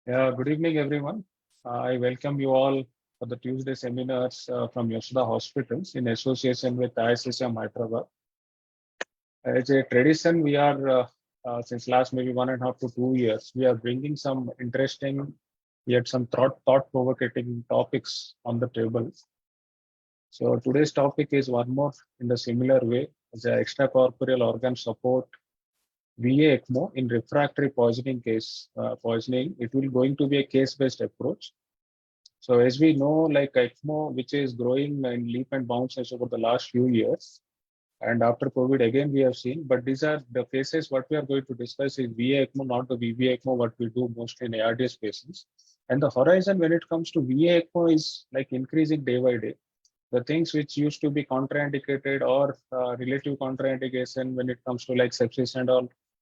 Yeah, good evening, everyone. I welcome you all for the Tuesday seminars from Yashoda Hospitals in association with ICCM Hyderabad. It's a tradition we are, since last maybe 1.5 to 2 years, we are bringing some interesting yet some thought-provoking topics on the table. So today's topic is one more in the similar way as the extracorporeal organ support VA ECMO in refractory poisoning. It will going to be a case-based approach. So as we know, like ECMO, which is growing in leap and bounds over the last few years, and after COVID again we have seen, but these are the cases what we are going to discuss is VA ECMO, not the VBA ECMO, what we do mostly in ARDS patients. And the horizon when it comes to VA ECMO is like increasing day by day. The things which used to be contraindicated or relative contraindication when it comes to like sepsis and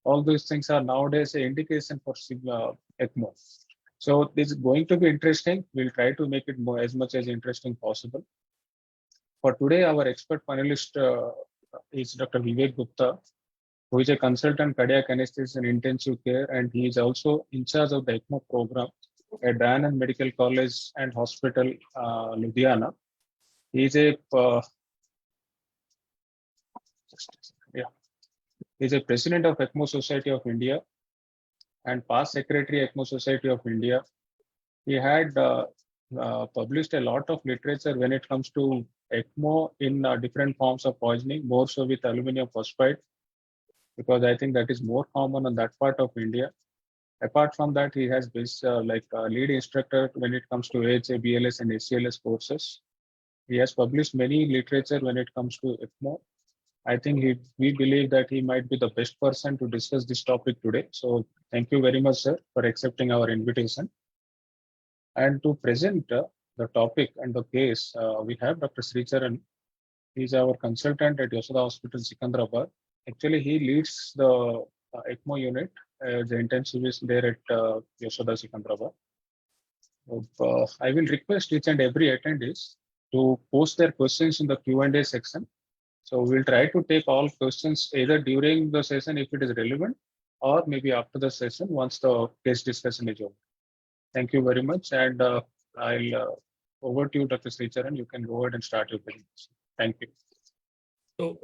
all those things are nowadays an indication for ECMO. So this is going to be interesting. We'll try to make it more as much as interesting possible. For today, our expert panelist is Dr. Vivek Gupta, who is a consultant cardiac anesthetist in intensive care, and he is also in charge of the ECMO program at Dayanand Medical College and Hospital, Ludhiana. He is a He's a president of ECMO Society of India and past secretary ECMO Society of India. He had published a lot of literature when it comes to ECMO in different forms of poisoning, more so with aluminum phosphide, because I think that is more common on that part of India. Apart from that, he has been lead instructor when it comes to AHA, BLS and ACLS courses. He has published many literature when it comes to ECMO. I think we believe that he might be the best person to discuss this topic today. So thank you very much, sir, for accepting our invitation. And to present the topic and the case, we have Dr. Sricharan. He's our consultant at Yashoda Hospitals, Secunderabad. Actually, he leads the ECMO unit as the intensivist there at Yashoda Secunderabad. I will request each and every attendees to post their questions in the Q&A section. So we'll try to take all questions either during the session if it is relevant, or maybe after the session once the case discussion is over. Thank you very much, and I'll over to you, Dr. Sricharan. You can go ahead and start your presentation. Thank you. So,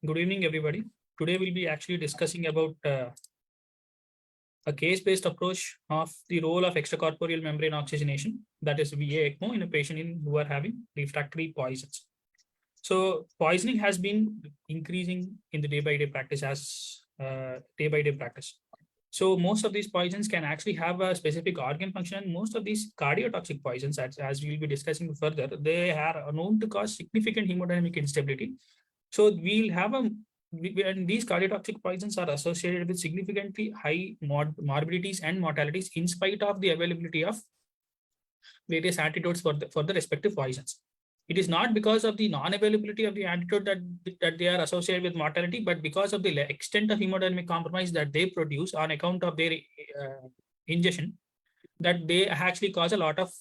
good evening, everybody. Today we'll be actually discussing about a case-based approach of the role of extracorporeal membrane oxygenation, that is VA ECMO, in a patient who are having refractory poisons. So poisoning has been increasing in the day-by-day practice So most of these poisons can actually have a specific organ function, and most of these cardiotoxic poisons, as we will be discussing further, they are known to cause significant hemodynamic instability. So we'll have and these cardiotoxic poisons are associated with significantly high morbidities and mortalities in spite of the availability of various antidotes for the respective poisons. It is not because of the non-availability of the antidote that they are associated with mortality, but because of the extent of hemodynamic compromise that they produce on account of their ingestion, that they actually cause a lot of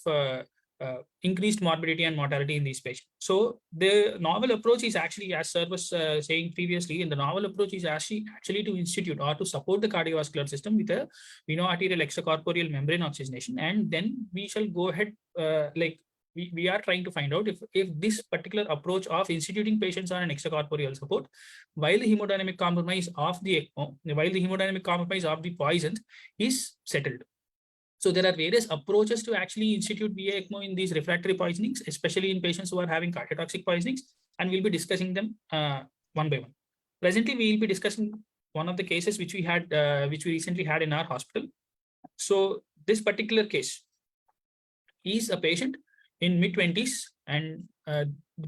increased morbidity and mortality in these patients. So the novel approach is actually, as sir was saying previously, in the novel approach is actually to institute or to support the cardiovascular system with a veno-arterial extracorporeal membrane oxygenation, and then we shall go ahead we are trying to find out if this particular approach of instituting patients on an extracorporeal support, while the hemodynamic compromise of the poison is settled. So there are various approaches to actually institute VA ECMO in these refractory poisonings, especially in patients who are having cardiotoxic poisonings, and we'll be discussing them one by one. Presently, we will be discussing one of the cases which we recently had in our hospital. So this particular case is a patient in mid-20s, and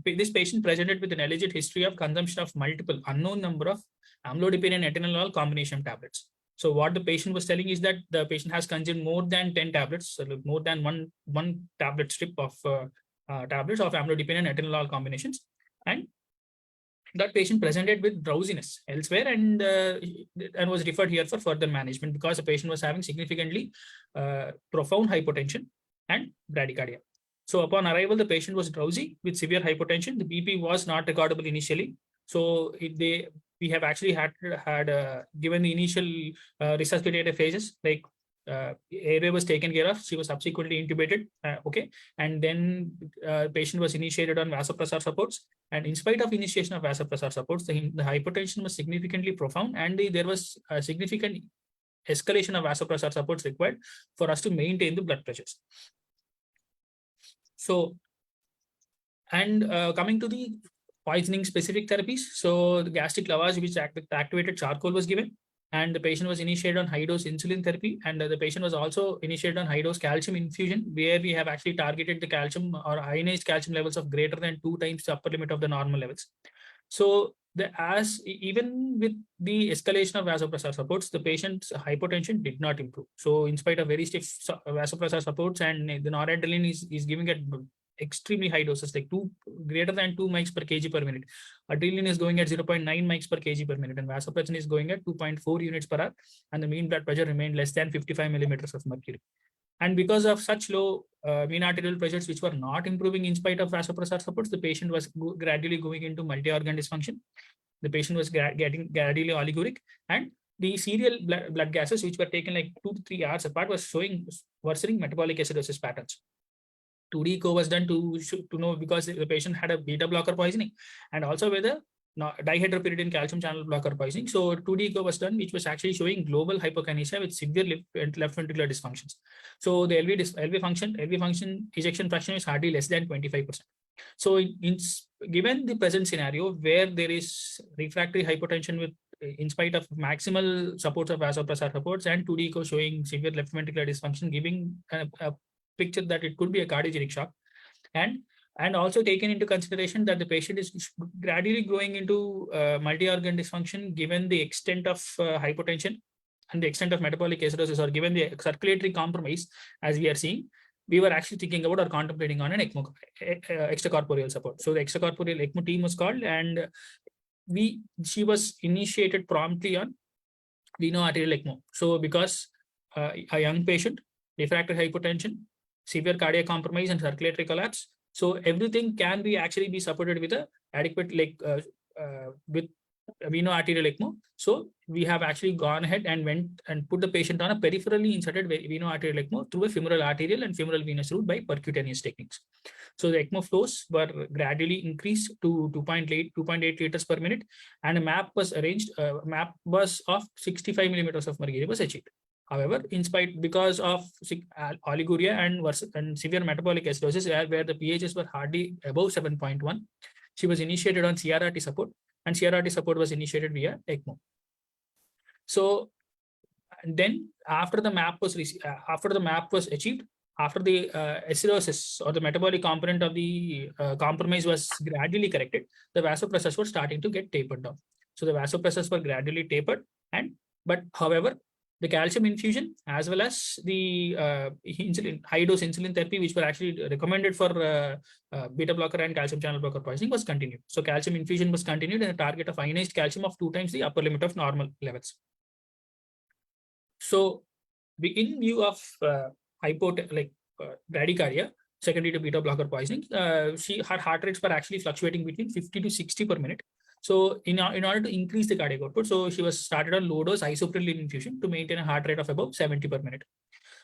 this patient presented with an alleged history of consumption of multiple unknown number of amlodipine and atenolol combination tablets. So what the patient was telling is that the patient has consumed more than 10 tablets, more than one tablet strip of tablets of amlodipine and atenolol combinations, and that patient presented with drowsiness elsewhere and was referred here for further management because the patient was having significantly profound hypotension and bradycardia. So upon arrival, the patient was drowsy with severe hypotension. The BP was not recordable initially. So we have actually had given the initial resuscitative phases like airway was taken care of. She was subsequently intubated. Okay. And then patient was initiated on vasopressor supports. And in spite of initiation of vasopressor supports, the hypertension was significantly profound, and there was a significant escalation of vasopressor supports required for us to maintain the blood pressures. So, and coming to the poisoning specific therapies, so the gastric lavage, which activated charcoal, was given, and the patient was initiated on high dose insulin therapy, and the patient was also initiated on high dose calcium infusion, where we have actually targeted the calcium or ionized calcium levels of greater than 2 times the upper limit of the normal levels. So even with the escalation of vasopressor supports, the patient's hypotension did not improve. So in spite of very stiff vasopressor supports, and the noradrenaline is giving at extremely high doses, like greater than 2 mics per kg per minute. Adrenaline is going at 0.9 mics per kg per minute, and vasopressin is going at 2.4 units per hour, and the mean blood pressure remained less than 55 millimeters of mercury. And because of such low mean arterial pressures, which were not improving in spite of vasopressor supports, the patient was gradually going into multi-organ dysfunction. The patient was getting gradually oliguric, and the serial blood gases, which were taken like 2 to 3 hours apart, was showing worsening metabolic acidosis patterns. 2D echo was done to know, because the patient had a beta blocker poisoning, and also whether dihydropyridine calcium channel blocker poisoning. So 2D echo was done, which was actually showing global hypokinesia with severe left ventricular dysfunctions. So the LV function ejection fraction is hardly less than 25%. So given the present scenario where there is refractory hypotension with, in spite of maximal supports of vasopressor supports, and 2D echo showing severe left ventricular dysfunction, giving a picture that it could be a cardiogenic shock, and also taken into consideration that the patient is gradually going into multi-organ dysfunction, given the extent of hypotension and the extent of metabolic acidosis, or given the circulatory compromise, as we are seeing, we were actually thinking about or contemplating on an ECMO, extracorporeal support. So the extracorporeal ECMO team was called, and she was initiated promptly on veno-arterial ECMO. So because a young patient, refractory hypotension, severe cardiac compromise, and circulatory collapse, so everything can be supported with a adequate with veno-arterial ECMO. So we have actually gone ahead and went and put the patient on a peripherally inserted veno-arterial ECMO through a femoral arterial and femoral venous route by percutaneous techniques. So the ECMO flows were gradually increased to 2.8 liters per minute, and a MAP was arranged. MAP was of 65 millimeters of mercury was achieved. However, because of oliguria and severe metabolic acidosis, where the pHs were hardly above 7.1, she was initiated on CRRT support, and CRRT support was initiated via ECMO. So then, after the MAP was achieved, after the acidosis or the metabolic component of the compromise was gradually corrected, the vasopressors were starting to get tapered down. So the vasopressors were gradually tapered, but however, the calcium infusion as well as the high dose insulin therapy, which were actually recommended for beta blocker and calcium channel blocker poisoning, was continued. So calcium infusion was continued, and a target of ionized calcium of 2 times the upper limit of normal levels. So in view of bradycardia secondary to beta blocker poisoning, her heart rates were actually fluctuating between 50 to 60 per minute. So in order to increase the cardiac output, so she was started on low dose isoprylene infusion to maintain a heart rate of above 70 per minute.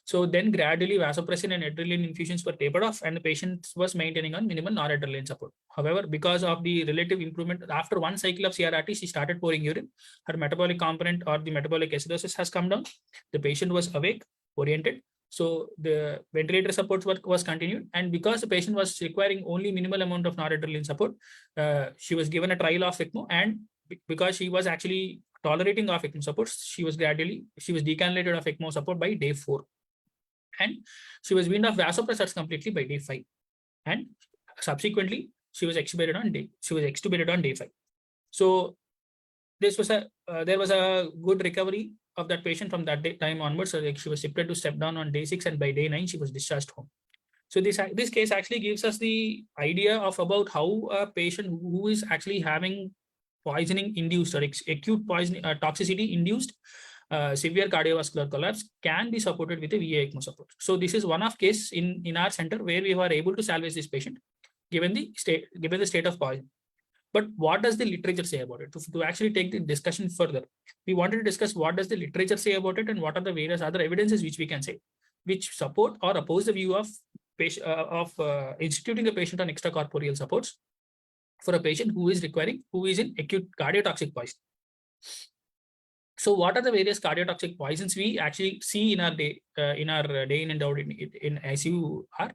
So then gradually vasopressin and adrenaline infusions were tapered off, and the patient was maintaining on minimal noradrenaline support. However, because of the relative improvement after 1 cycle of CRRT, she started pouring urine. Her metabolic component or the metabolic acidosis has come down. The patient was awake, oriented. So the ventilator support was continued, and because the patient was requiring only minimal amount of noradrenaline support, she was given a trial of ECMO, and because she was actually tolerating of ECMO supports, she was decannulated of ECMO support by day 4, and she was weaned off vasopressors completely by day 5, and subsequently she was extubated on day 5. So there was a good recovery of that patient from that time onwards. So she was shifted to step down on day 6, and by day 9 she was discharged home. So this case actually gives us the idea of about how a patient who is actually having poisoning induced or acute poisoning toxicity induced severe cardiovascular collapse can be supported with a VA ECMO support. So this is one of case in our center where we were able to salvage this patient given the state of poison. But what does the literature say about it? To actually take the discussion further, we wanted to discuss what does the literature say about it and what are the various other evidences which we can say, which support or oppose the view of instituting a patient on extracorporeal supports for a patient who is in acute cardiotoxic poison. So what are the various cardiotoxic poisons we actually see in our day in and out in ICU are?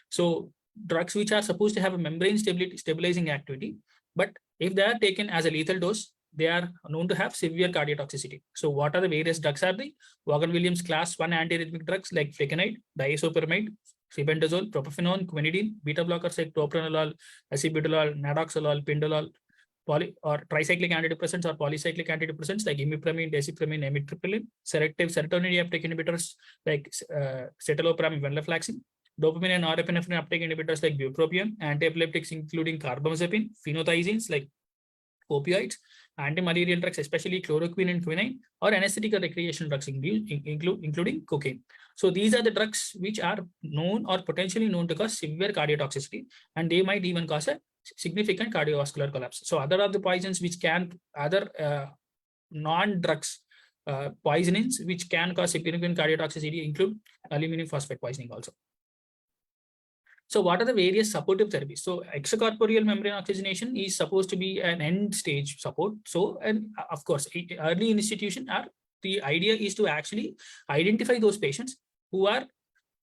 So drugs which are supposed to have a membrane stabilizing activity, but if they are taken as a lethal dose, they are known to have severe cardiotoxicity. So what are the various drugs? Are the Vaughan-Williams class 1 antiarrhythmic drugs like flecainide, diazopyramide, sebendazole, propafenone, quinidine, beta blockers like topronolol, acebutolol, nadoxolol, pindolol, or tricyclic antidepressants or polycyclic antidepressants like imipramine, desipramine, amitriptyline, selective serotonin uptake inhibitors like citalopram, venlafaxine, dopamine and norepinephrine uptake inhibitors like bupropion, antiepileptics including carbamazepine, phenothiazines like opioids, anti-malarial drugs, especially chloroquine and quinine, or anesthetic or recreational drugs, including cocaine. So these are the drugs which are known or potentially known to cause severe cardiotoxicity, and they might even cause a significant cardiovascular collapse. So other of the poisons which can, non-drugs poisonings which can cause significant cardiotoxicity include aluminum phosphate poisoning also. So what are the various supportive therapies? So extracorporeal membrane oxygenation is supposed to be an end stage support. So, and of course, early institution the idea is to actually identify those patients who are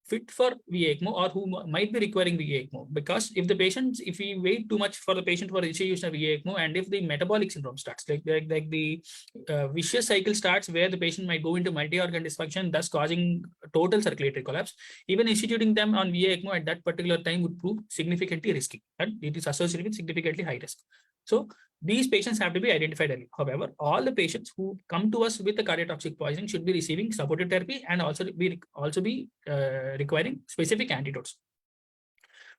fit for ECMO or who might be requiring ECMO, because if we wait too much for the patient for initiation of ECMO, and if the metabolic syndrome starts, like the vicious cycle starts where the patient might go into multi-organ dysfunction, thus causing total circulatory collapse, even instituting them on ECMO at that particular time would prove significantly risky, and it is associated with significantly high risk. So these patients have to be identified early. However, all the patients who come to us with a cardiotoxic poisoning should be receiving supportive therapy and also be requiring specific antidotes.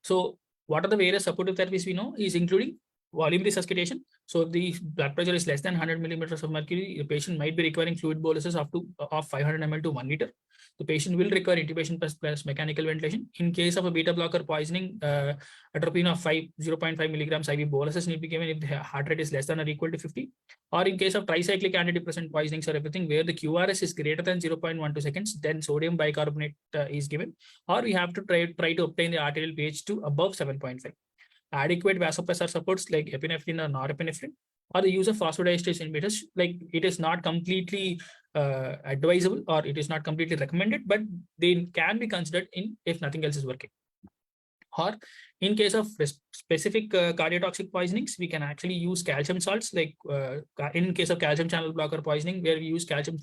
So what are the various supportive therapies we know is including volume resuscitation. So if the blood pressure is less than 100 millimeters of mercury, the patient might be requiring fluid boluses of 500 ml to 1 liter. The patient will require intubation plus mechanical ventilation. In case of a beta blocker poisoning, atropine of 0.5 milligrams IV boluses need to be given if the heart rate is less than or equal to 50. Or in case of tricyclic antidepressant poisonings or everything where the QRS is greater than 0.12 seconds, then sodium bicarbonate is given. Or we have to try to obtain the arterial pH to above 7.5. Adequate vasopressor supports like epinephrine or norepinephrine, or the use of phosphodiesterase inhibitors, like it is not completely advisable or it is not completely recommended, but they can be considered if nothing else is working. Or in case of specific cardiotoxic poisonings, we can actually use calcium salts, like in case of calcium channel blocker poisoning, where we use calcium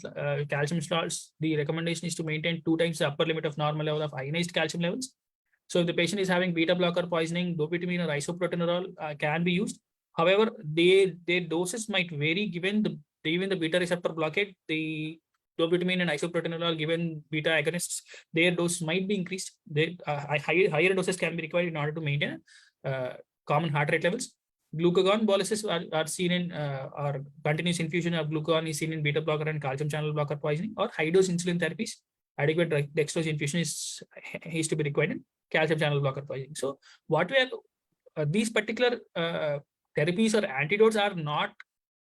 salts, the recommendation is to maintain 2 times the upper limit of normal level of ionized calcium levels. So if the patient is having beta blocker poisoning, dopamine or isoprotenolol can be used. However, their doses might vary given the beta receptor blockade. The dopamine and isoprotenolol given beta agonists, their dose might be increased. Higher doses can be required in order to maintain common heart rate levels. Glucagon boluses are seen in, or continuous infusion of glucagon is seen in beta blocker and calcium channel blocker poisoning, or high dose insulin therapies. Adequate dextrose infusion is to be required in calcium channel blocker poisoning. So what we are, these particular therapies or antidotes are not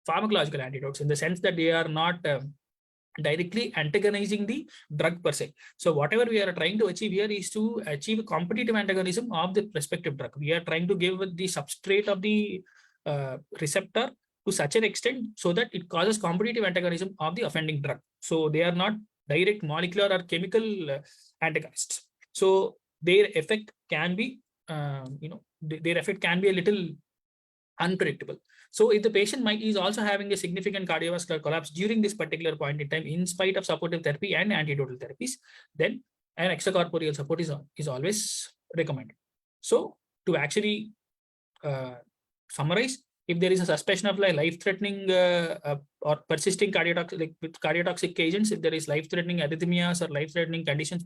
pharmacological antidotes in the sense that they are not directly antagonizing the drug per se. So whatever we are trying to achieve here is to achieve a competitive antagonism of the respective drug. We are trying to give the substrate of the receptor to such an extent so that it causes competitive antagonism of the offending drug. So they are not direct molecular or chemical antagonists. So their effect can be, their effect can be a little unpredictable. So if the patient is also having a significant cardiovascular collapse during this particular point in time, in spite of supportive therapy and antidotal therapies, then an extracorporeal support is always recommended. So to actually summarize, if there is a suspicion of life-threatening or persisting cardiotoxic agents, if there is life-threatening arrhythmias or life-threatening conditions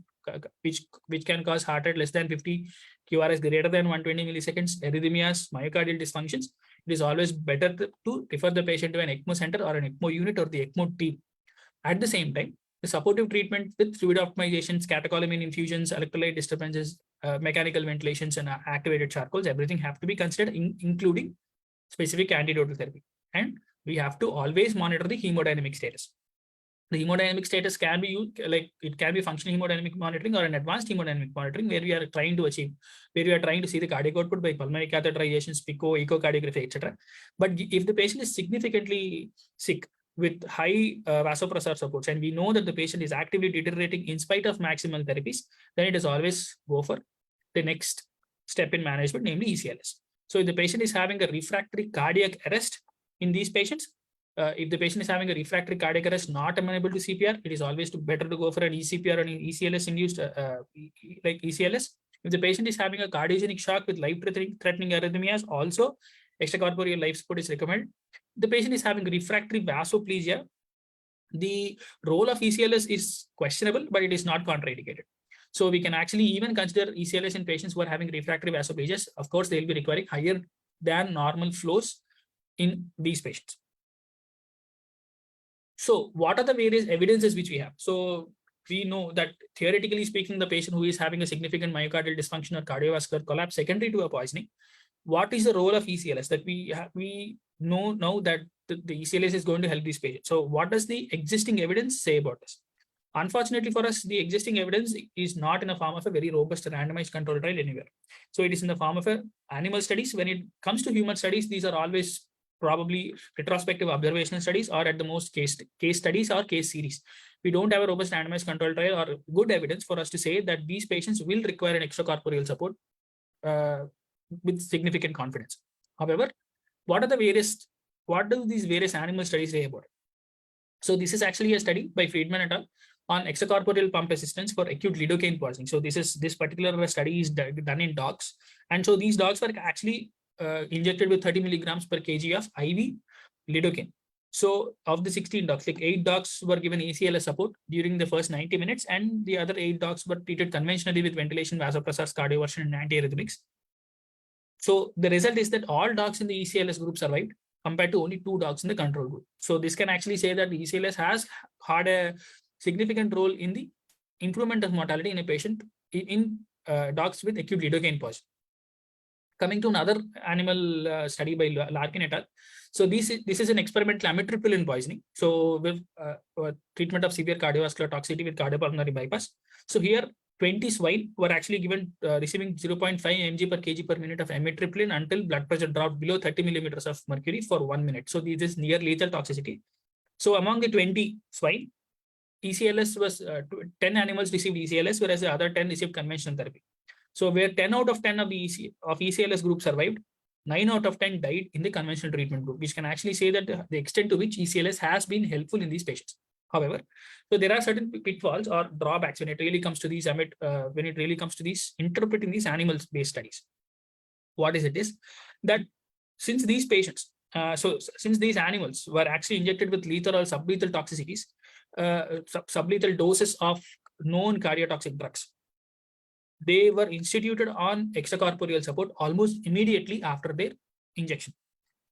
which can cause heart rate less than 50, QRS greater than 120 milliseconds, arrhythmias, myocardial dysfunctions, it is always better to refer the patient to an ECMO center or an ECMO unit or the ECMO team. At the same time, the supportive treatment with fluid optimizations, catecholamine infusions, electrolyte disturbances, mechanical ventilations, and activated charcoals, everything have to be considered, including specific antidotal therapy. And we have to always monitor the hemodynamic status. The hemodynamic status can be used, like it can be functional hemodynamic monitoring or an advanced hemodynamic monitoring, where we are trying to achieve, where we are trying to see the cardiac output by pulmonary catheterization, PICO, echocardiography, etc. But if the patient is significantly sick with high vasopressor supports, and we know that the patient is actively deteriorating in spite of maximal therapies, then it is always go for the next step in management, namely ECLS. So if the patient is having a refractory cardiac arrest in these patients, if the patient is having a refractory cardiac arrest not amenable to CPR, it is always better to go for an ECPR or an ECLS induced, like ECLS. If the patient is having a cardiogenic shock with life-threatening arrhythmias, also extracorporeal life support is recommended. The patient is having refractory vasoplegia. The role of ECLS is questionable, but it is not contraindicated. So we can actually even consider ECLS in patients who are having refractory vasoplegias. Of course, they will be requiring higher than normal flows in these patients. So what are the various evidences which we have? So we know that theoretically speaking, the patient who is having a significant myocardial dysfunction or cardiovascular collapse secondary to a poisoning, what is the role of ECLS? That we know now that the ECLS is going to help these patients. So what does the existing evidence say about this? Unfortunately for us, the existing evidence is not in the form of a very robust randomized control trial anywhere. So it is in the form of animal studies. When it comes to human studies, these are always probably retrospective observational studies, or at the most case studies or case series. We don't have a robust randomized control trial or good evidence for us to say that these patients will require an extracorporeal support with significant confidence. However, what do these various animal studies say about it? So this is actually a study by Friedman et al. On extracorporeal pump assistance for acute lidocaine poisoning. So this particular study is done in dogs, and so these dogs were actually injected with 30 milligrams per kg of IV lidocaine. So of the 16 dogs, like 8 dogs were given ACLS support during the first 90 minutes, and the other 8 dogs were treated conventionally with ventilation, vasopressors, cardioversion, and antiarrhythmics. So the result is that all dogs in the ECLS group survived, compared to only 2 dogs in the control group. So this can actually say that the ECLS has had a significant role in the improvement of mortality in a patient in dogs with acute lidocaine poisoning. Coming to another animal study by Larkin et al. So this is an experimental amitriptyline poisoning. So with treatment of severe cardiovascular toxicity with cardiopulmonary bypass. So here 20 swine were actually given receiving 0.5 mg per kg per minute of amitriptyline until blood pressure dropped below 30 millimeters of mercury for 1 minute. So this is near lethal toxicity. So among the 20 swine, ECLS was 10 animals received ECLS, whereas the other 10 received conventional therapy. So where 10 out of 10 of the ECLS group survived, 9 out of 10 died in the conventional treatment group, which can actually say that the extent to which ECLS has been helpful in these patients. However, so there are certain pitfalls or drawbacks when it really comes to these interpreting these animal-based studies. What is it is that since these patients, since these animals were actually injected with lethal or sublethal toxicities, sublethal doses of known cardiotoxic drugs, they were instituted on extracorporeal support almost immediately after their injection.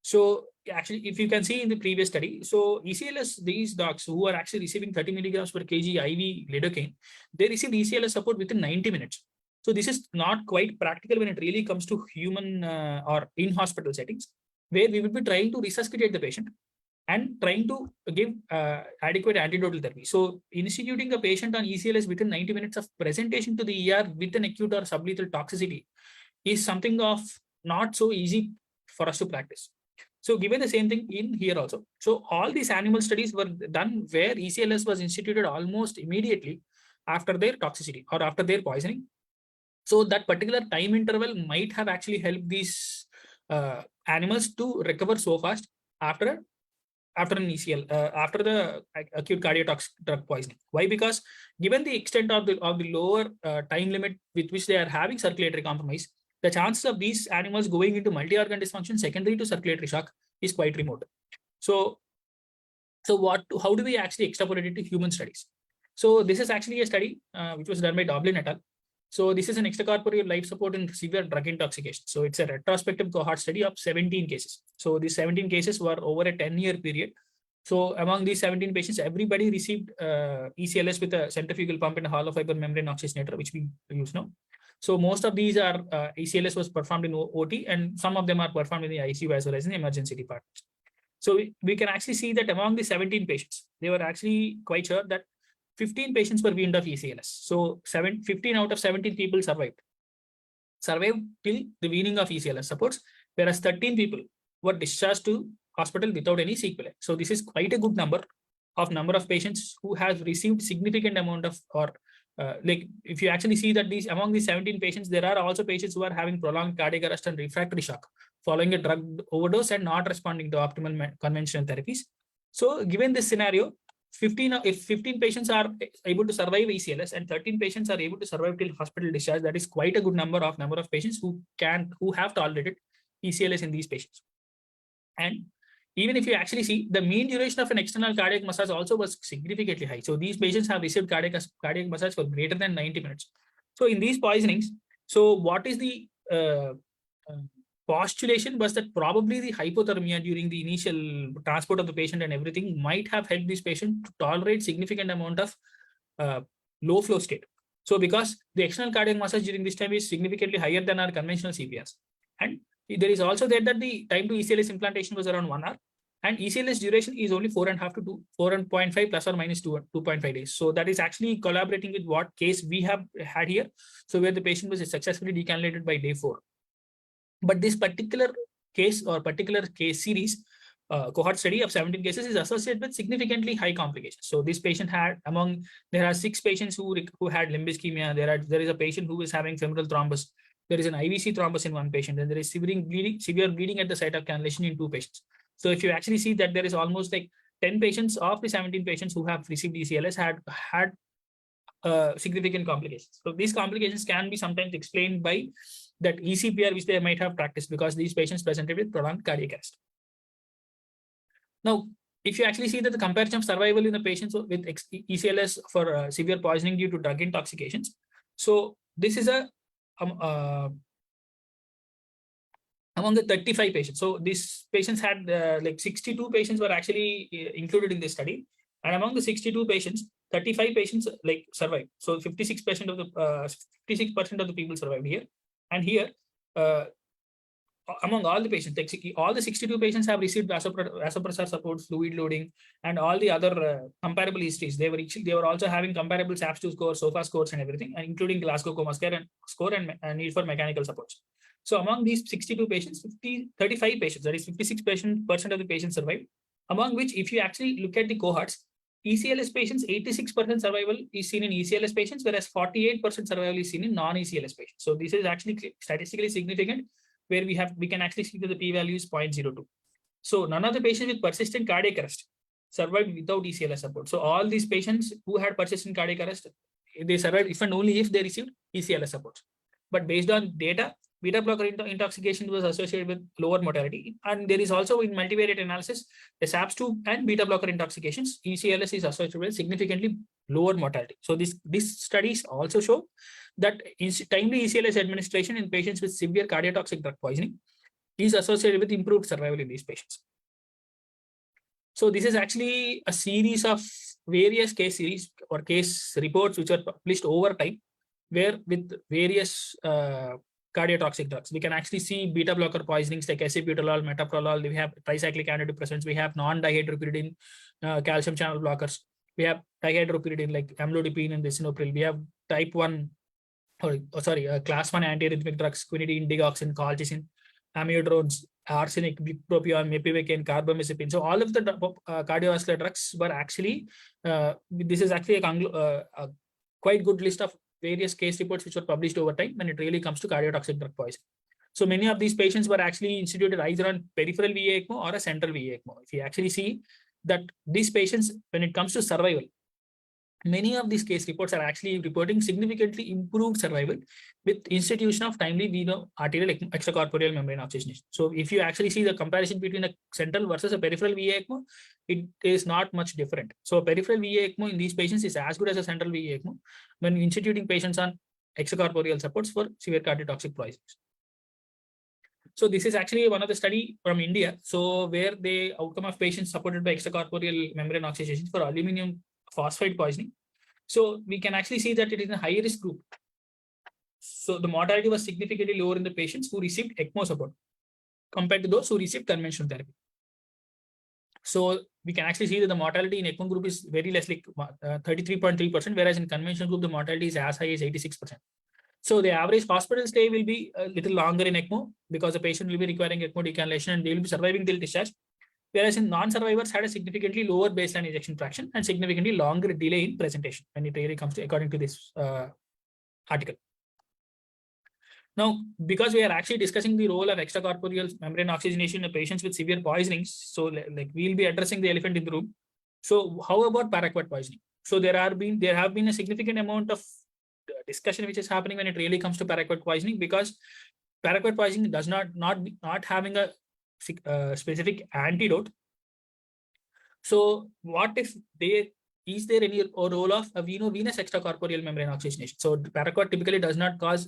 So actually, if you can see in the previous study, so ECLS, these dogs who are actually receiving 30 milligrams per kg IV lidocaine, they received ECLS support within 90 minutes. So this is not quite practical when it really comes to human or in-hospital settings, where we will be trying to resuscitate the patient and trying to give adequate antidotal therapy. So instituting a patient on ECLS within 90 minutes of presentation to the ER with an acute or sublethal toxicity is something of not so easy for us to practice. So given the same thing in here also. So all these animal studies were done where ECLS was instituted almost immediately after their toxicity or after their poisoning. So that particular time interval might have actually helped these animals to recover so fast after an ECL, after the acute cardiotoxic drug poisoning. Why? Because given the extent of the lower time limit with which they are having circulatory compromise, the chances of these animals going into multi-organ dysfunction secondary to circulatory shock is quite remote. So how do we actually extrapolate it to human studies? So this is actually a study which was done by Doblin et al. So this is an extracorporeal life support in severe drug intoxication. So it's a retrospective cohort study of 17 cases. So these 17 cases were over a 10-year period. So among these 17 patients, everybody received ECLS with a centrifugal pump and a hollow fiber membrane oxygenator, which we use now. So most of these are ECLS was performed in OT, and some of them are performed in the ICU as well as in the emergency department. So we can actually see that among the 17 patients, they were actually quite sure that 15 patients were weaned off ECLS. So 15 out of 17 people survived till the weaning of ECLS supports, whereas 13 people were discharged to hospital without any sequelae. So this is quite a good number of patients who have received significant amount of, or like if you actually see that these among these 17 patients, there are also patients who are having prolonged cardiac arrest and refractory shock following a drug overdose and not responding to optimal conventional therapies. So given this scenario, if 15 patients are able to survive ECLS and 13 patients are able to survive till hospital discharge, that is quite a good number of patients who have tolerated ECLS in these patients. And even if you actually see, the mean duration of an external cardiac massage also was significantly high. So these patients have received cardiac massage for greater than 90 minutes. So in these poisonings, so what is the postulation was that probably the hypothermia during the initial transport of the patient and everything might have helped this patient to tolerate significant amount of low flow state. So because the external cardiac massage during this time is significantly higher than our conventional CPRs. And there is also that the time to ECLS implantation was around 1 hour, and ECLS duration is only 4.5 to 4.5 plus or minus 2.5 days. So that is actually collaborating with what case we have had here. So where the patient was successfully decannulated by day 4. But this particular case or particular case series, cohort study of 17 cases is associated with significantly high complications. So this patient had there are 6 patients who had limb ischemia. There is a patient who is having femoral thrombus. There is an IVC thrombus in 1 patient, and there is severe bleeding at the site of cannulation in 2 patients. So if you actually see that there is almost like 10 patients of the 17 patients who have received ECLS had significant complications. So these complications can be sometimes explained by that ECPR which they might have practiced, because these patients presented with prolonged cardiac arrest. Now, if you actually see that the comparison of survival in the patients with ECLS for severe poisoning due to drug intoxications, so this is among the 35 patients. So these patients had like 62 patients were actually included in this study, and among the 62 patients, 35 patients like survived. So 56% of the people survived here, and here among all the patients, like all the 62 patients have received vasopressor support, fluid loading, and all the other comparable histories. They were also having comparable SAPS2 scores, SOFA scores, and everything, including Glasgow Coma score and need for mechanical supports. So among these 62 patients, 35 patients, that is 56% of the patients survived. Among which, if you actually look at the cohorts, ECLS patients, 86% survival is seen in ECLS patients, whereas 48% survival is seen in non-ECLS patients. So this is actually statistically significant, where we can actually see that the p-value is 0.02. So none of the patients with persistent cardiac arrest survived without ECLS support. So all these patients who had persistent cardiac arrest, they survived if and only if they received ECLS support. But based on data, beta blocker intoxication was associated with lower mortality. And there is also in multivariate analysis, the SAPS2 and beta blocker intoxications, ECLS is associated with significantly lower mortality. So these studies also show that timely ECLS administration in patients with severe cardiotoxic drug poisoning is associated with improved survival in these patients. So this is actually a series of various case series or case reports which are published over time, where with various cardiotoxic drugs, we can actually see beta blocker poisonings like acebutolol, metoprolol. We have tricyclic antidepressants. We have non-dihydropyridine calcium channel blockers. We have dihydropyridine like amlodipine and lisinopril. We have type 1, class 1 antiarrhythmic drugs, quinidine, digoxin, colchicine, amiodarone, arsenic, bupropion, mepivacaine, carbamazepine. So all of the cardiovascular drugs were actually, this is actually a quite good list of various case reports which were published over time when it really comes to cardiotoxic drug poisoning. So many of these patients were actually instituted either on peripheral VA ECMO or a central VA ECMO. If you actually see that these patients, when it comes to survival, many of these case reports are actually reporting significantly improved survival with institution of timely veno-arterial extracorporeal membrane oxygenation. So if you actually see the comparison between a central versus a peripheral VA ECMO, it is not much different. So a peripheral VA ECMO in these patients is as good as a central VA ECMO when instituting patients on extracorporeal supports for severe cardiotoxic poisonings. So this is actually one of the study from India. So where the outcome of patients supported by extracorporeal membrane oxygenation for aluminum phosphide poisoning. So we can actually see that it is a high risk group. So the mortality was significantly lower in the patients who received ECMO support compared to those who received conventional therapy. So we can actually see that the mortality in ECMO group is very less, like 33.3%, whereas in conventional group, the mortality is as high as 86%. So the average hospital stay will be a little longer in ECMO because the patient will be requiring ECMO decannulation and they will be surviving till discharge. Whereas in non-survivors had a significantly lower baseline ejection fraction and significantly longer delay in presentation when it really comes to, according to this article. Now, because we are actually discussing the role of extracorporeal membrane oxygenation in patients with severe poisonings, so like we'll be addressing the elephant in the room. So how about paraquat poisoning? So there have been a significant amount of discussion which is happening when it really comes to paraquat poisoning, because paraquat poisoning does not having a specific antidote. So what if is there any role of a venous extracorporeal membrane oxygenation? So paraquat typically does not cause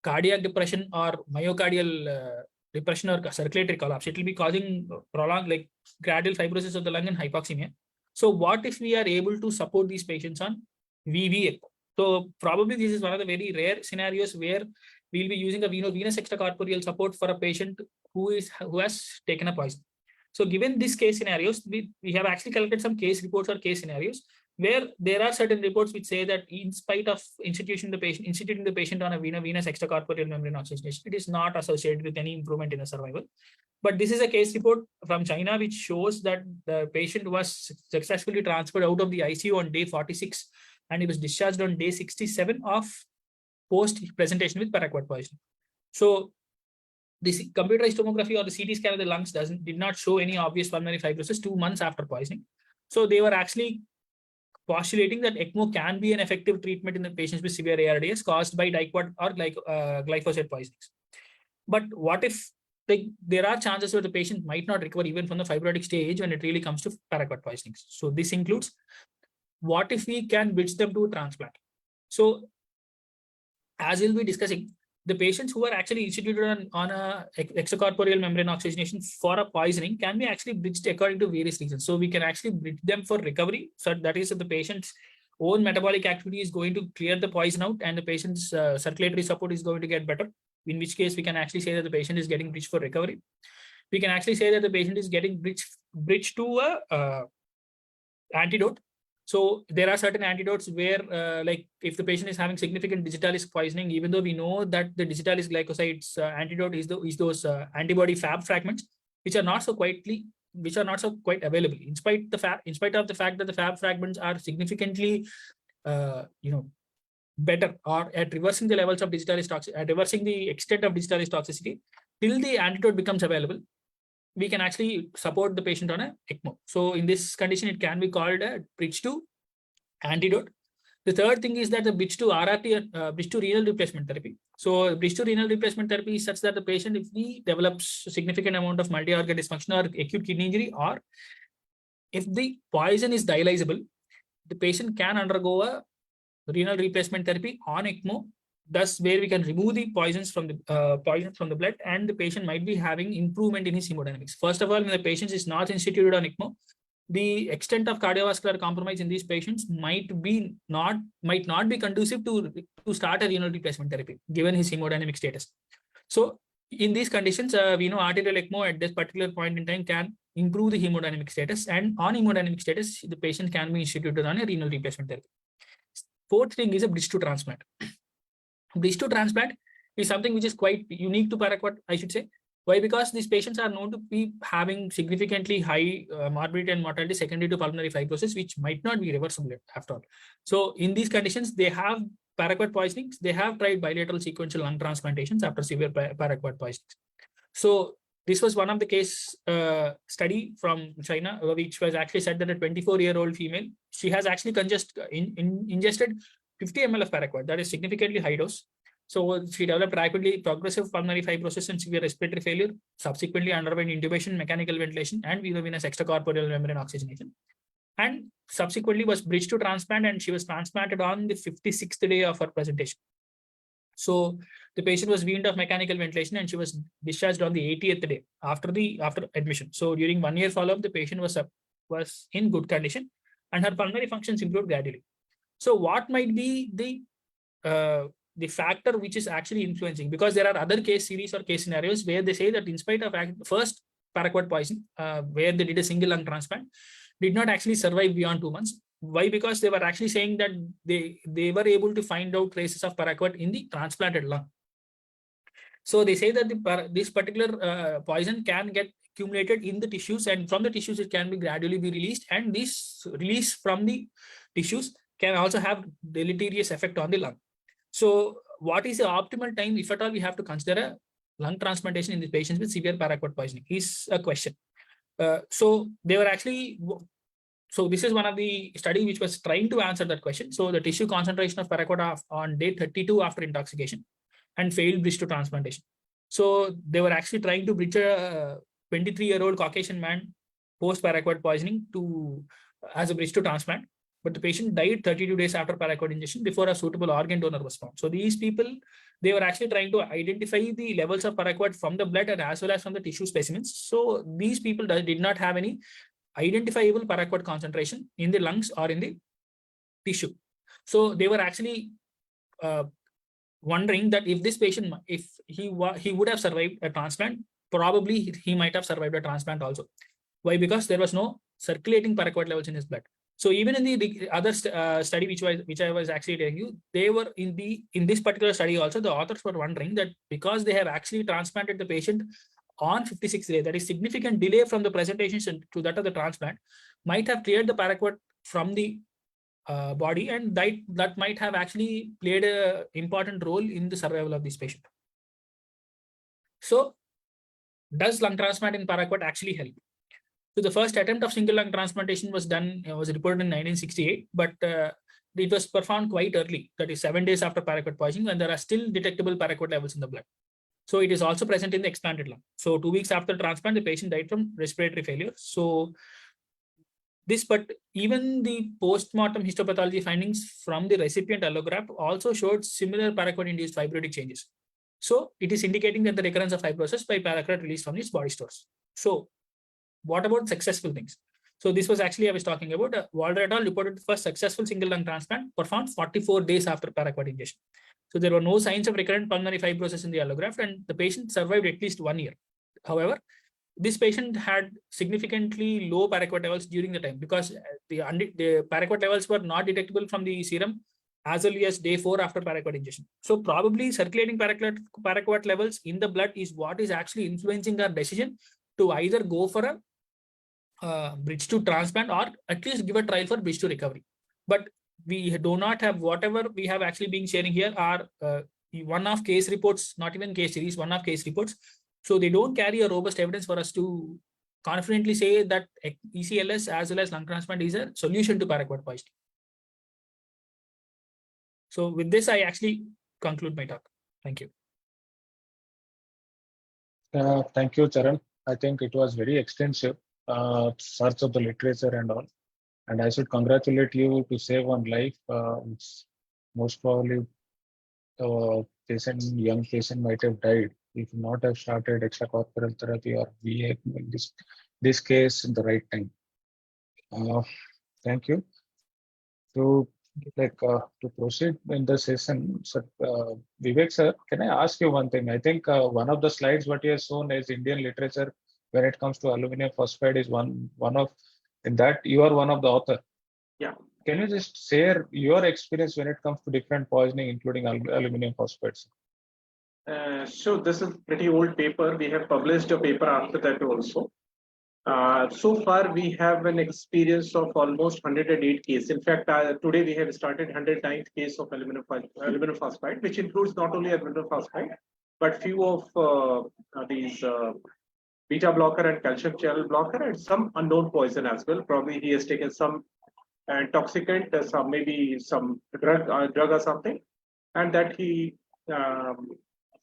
cardiac depression or myocardial depression or circulatory collapse. It will be causing prolonged, like gradual fibrosis of the lung and hypoxemia. So what if we are able to support these patients on VV ECMO? So probably this is one of the very rare scenarios where we'll be using a venous extracorporeal support for a patient who has taken a poison. So given these case scenarios, we have actually collected some case reports or case scenarios where there are certain reports which say that in spite of instituting the patient on a venous extracorporeal membrane oxygenation, it is not associated with any improvement in the survival. But this is a case report from China which shows that the patient was successfully transferred out of the ICU on day 46 and he was discharged on day 67 of post-presentation with paraquat poisoning. So the computerized tomography or the CT scan of the lungs did not show any obvious pulmonary fibrosis 2 months after poisoning. So they were actually postulating that ECMO can be an effective treatment in the patients with severe ARDS caused by diquat or glyphosate poisonings. But what if there are chances where the patient might not recover even from the fibrotic stage when it really comes to paraquat poisonings? So this includes, what if we can bridge them to a transplant? So as we'll be discussing, the patients who are actually instituted on a extracorporeal membrane oxygenation for a poisoning can be actually bridged according to various reasons. So we can actually bridge them for recovery. So that is, if the patient's own metabolic activity is going to clear the poison out and the patient's circulatory support is going to get better, in which case we can actually say that the patient is getting bridged for recovery. We can actually say that the patient is getting bridged to a antidote. So there are certain antidotes where, like if the patient is having significant digitalis poisoning, even though we know that the digitalis glycosides antidote is those antibody Fab fragments, which are not so quite available, in spite of the fact that the Fab fragments are significantly, better or at reversing the levels of digitalis toxicity, at reversing the extent of digitalis toxicity, till the antidote becomes available, we can actually support the patient on a ECMO. So in this condition, it can be called a bridge to antidote. The third thing is that the bridge to RRT, bridge to renal replacement therapy. So bridge to renal replacement therapy is such that the patient, if he develops a significant amount of multi-organ dysfunction or acute kidney injury, or if the poison is dialysable, the patient can undergo a renal replacement therapy on ECMO. Thus, where we can remove the poisons from the blood, and the patient might be having improvement in his hemodynamics. First of all, when the patient is not instituted on ECMO, the extent of cardiovascular compromise in these patients might not be conducive to start a renal replacement therapy, given his hemodynamic status. So in these conditions, we know arterial ECMO at this particular point in time can improve the hemodynamic status, and on hemodynamic status, the patient can be instituted on a renal replacement therapy. Fourth thing is a bridge to transplant. Bridge to transplant is something which is quite unique to paraquat, I should say. Why? Because these patients are known to be having significantly high morbidity and mortality secondary to pulmonary fibrosis, which might not be reversible after all. So in these conditions, they have paraquat poisonings. They have tried bilateral sequential lung transplantations after severe paraquat poisonings. So this was one of the case study from China, which was actually said that a 24-year-old female, she has actually ingested 50 ml of paraquat. That is significantly high dose. So she developed rapidly progressive pulmonary fibrosis and severe respiratory failure, subsequently underwent intubation, mechanical ventilation, and venous extracorporeal membrane oxygenation. And subsequently was bridged to transplant, and she was transplanted on the 56th day of her presentation. So the patient was weaned off mechanical ventilation and she was discharged on the 80th day after admission. So during 1 year follow-up, the patient was in good condition and her pulmonary functions improved gradually. So what might be the the factor which is actually influencing, because there are other case series or case scenarios where they say that in spite of first paraquat poison, where they did a single lung transplant, did not actually survive beyond 2 months. Why? Because they were actually saying that they were able to find out traces of paraquat in the transplanted lung. So they say that this particular poison can get accumulated in the tissues, and from the tissues it can be gradually be released, and this release from the tissues can also have deleterious effect on the lung. So what is the optimal time, if at all we have to consider a lung transplantation in the patients with severe paraquat poisoning, is a question. So they were actually, so this is one of the study which was trying to answer that question. So the tissue concentration of paraquat on day 32 after intoxication and failed bridge to transplantation. So they were actually trying to bridge a 23-year-old Caucasian man post paraquat poisoning to as a bridge to transplant, but the patient died 32 days after paraquat injection before a suitable organ donor was found. So these people, they were actually trying to identify the levels of paraquat from the blood and as well as from the tissue specimens. So these people did not have any identifiable paraquat concentration in the lungs or in the tissue. So they were actually wondering that if this patient, if he would have survived a transplant, probably he might have survived a transplant also. Why? Because there was no circulating paraquat levels in his blood. So even in the other study which I was actually telling you, they were in this particular study also, the authors were wondering that because they have actually transplanted the patient on 56th day, that is significant delay from the presentation to that of the transplant, might have cleared the paraquat from the body, and that might have actually played an important role in the survival of this patient. So does lung transplant in paraquat actually help? So the first attempt of single lung transplantation was reported in 1968, but it was performed quite early, that is 7 days after paraquat poisoning, when there are still detectable paraquat levels in the blood. So it is also present in the expanded lung. So 2 weeks after transplant, the patient died from respiratory failure. So but even the post-mortem histopathology findings from the recipient allograft also showed similar paraquat-induced fibrotic changes. So it is indicating that the recurrence of fibrosis by paraquat released from its body stores. So what about successful things? So this was actually, I was talking about, Walder et al. Reported the first successful single lung transplant performed 44 days after paraquat injection. So there were no signs of recurrent pulmonary fibrosis in the allograft, and the patient survived at least 1 year. However, this patient had significantly low paraquat levels during the time, because the paraquat levels were not detectable from the serum as early as day 4 after paraquat injection. So probably circulating paraquat levels in the blood is what is actually influencing our decision to either go for a bridge to transplant or at least give a trial for bridge to recovery. But we do not have, whatever we have actually been sharing here are one-off case reports, not even case series, one-off case reports. So they don't carry a robust evidence for us to confidently say that ECLS as well as lung transplant is a solution to paraquat poisoning. So with this, I actually conclude my talk. Thank you. Thank you, Charan. I think it was very extensive search of the literature and all. And I should congratulate you to save one life. It's most probably young patient might have died if not have started extracorporeal therapy or VA in this case in the right time. Thank you. To proceed in the session, so, Vivek sir, can I ask you one thing? I think one of the slides what you have shown is Indian literature when it comes to aluminum phosphide is one of, in that you are one of the author. Yeah. Can you just share your experience when it comes to different poisoning, including aluminum phosphates? So this is pretty old paper. We have published a paper after that also. So far, we have an experience of almost 108 cases. In fact, today we have started 109th case of aluminum phosphide, which includes not only aluminum phosphide, but few of these beta blocker and calcium channel blocker, and some unknown poison as well. Probably he has taken some intoxicant, some maybe some drug or something, and that he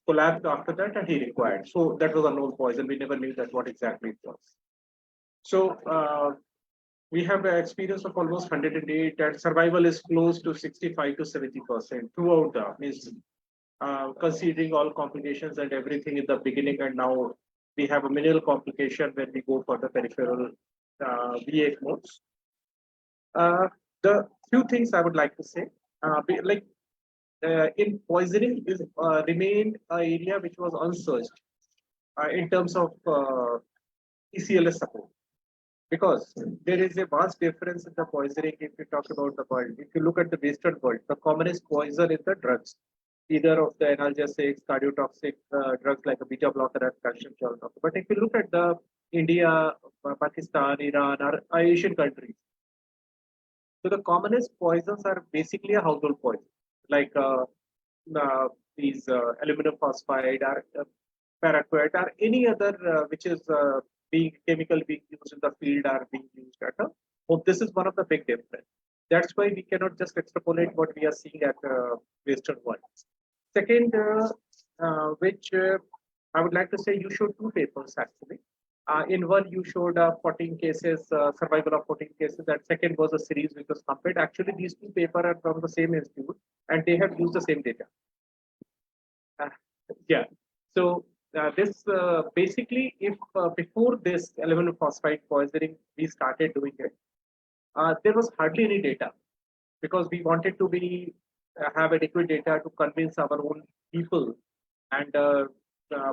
collapsed after that, and he required. So that was a known poison. We never knew that what exactly it was. So we have an experience of almost 108, and survival is close to 65 to 70% throughout the means, considering all complications and everything in the beginning, and now we have a minimal complication when we go for the peripheral VA modes. The few things I would like to say, like in poisoning is remained an area which was unsearched in terms of ECLS support. Because there is a vast difference in the poisoning if you talk about the world. If you look at the Western world, the commonest poison is the drugs, either of the analgesics, cardiotoxic drugs like a beta blocker and calcium channel blocker. But if you look at the India, Pakistan, Iran, or Asian countries, so the commonest poisons are basically a household poison, like these aluminum phosphide or paraquat or any other which is being chemical being used in the field or being used at a home. This is one of the big difference. That's why we cannot just extrapolate what we are seeing at Western world. Second, which I would like to say, you showed two papers actually. In one, you showed 14 cases, survival of 14 cases. That second was a series which was compared. Actually, these two papers are from the same institute and they have used the same data. Yeah. So this basically, if before this aluminum phosphide poisoning, we started doing it, there was hardly any data because we wanted to be have adequate data to convince our own people and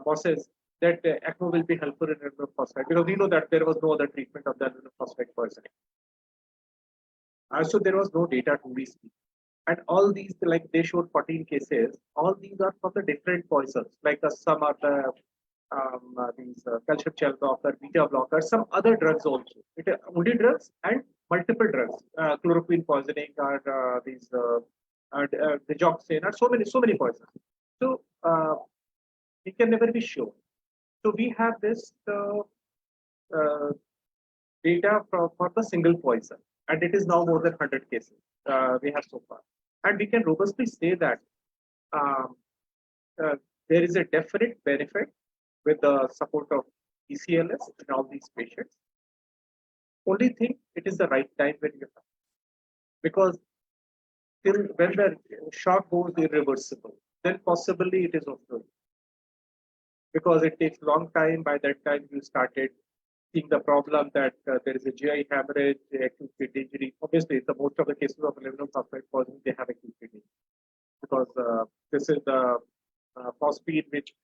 bosses that ECMO will be helpful in aluminum phosphide because we know that there was no other treatment of the aluminum phosphide poisoning. So there was no data to be seen. And all these, like they showed 14 cases, all these are from the different poisons, like some are the these calcium channel blocker, beta blocker, some other drugs also. Only drugs and multiple drugs, chloroquine poisoning or these digoxin or so many poisons. So we can never be sure. So we have this data for the single poison, and it is now more than 100 cases we have so far. And we can robustly say that there is a definite benefit with the support of ECLS in all these patients. Only thing, it is the right time when you have. Because till when the shock goes irreversible, then possibly it is also. Because it takes long time, by that time you started seeing the problem that there is a GI hemorrhage, acute kidney injury. Obviously, the most of the cases of aluminum phosphide poisoning, they have acute kidney because this is the phosphine which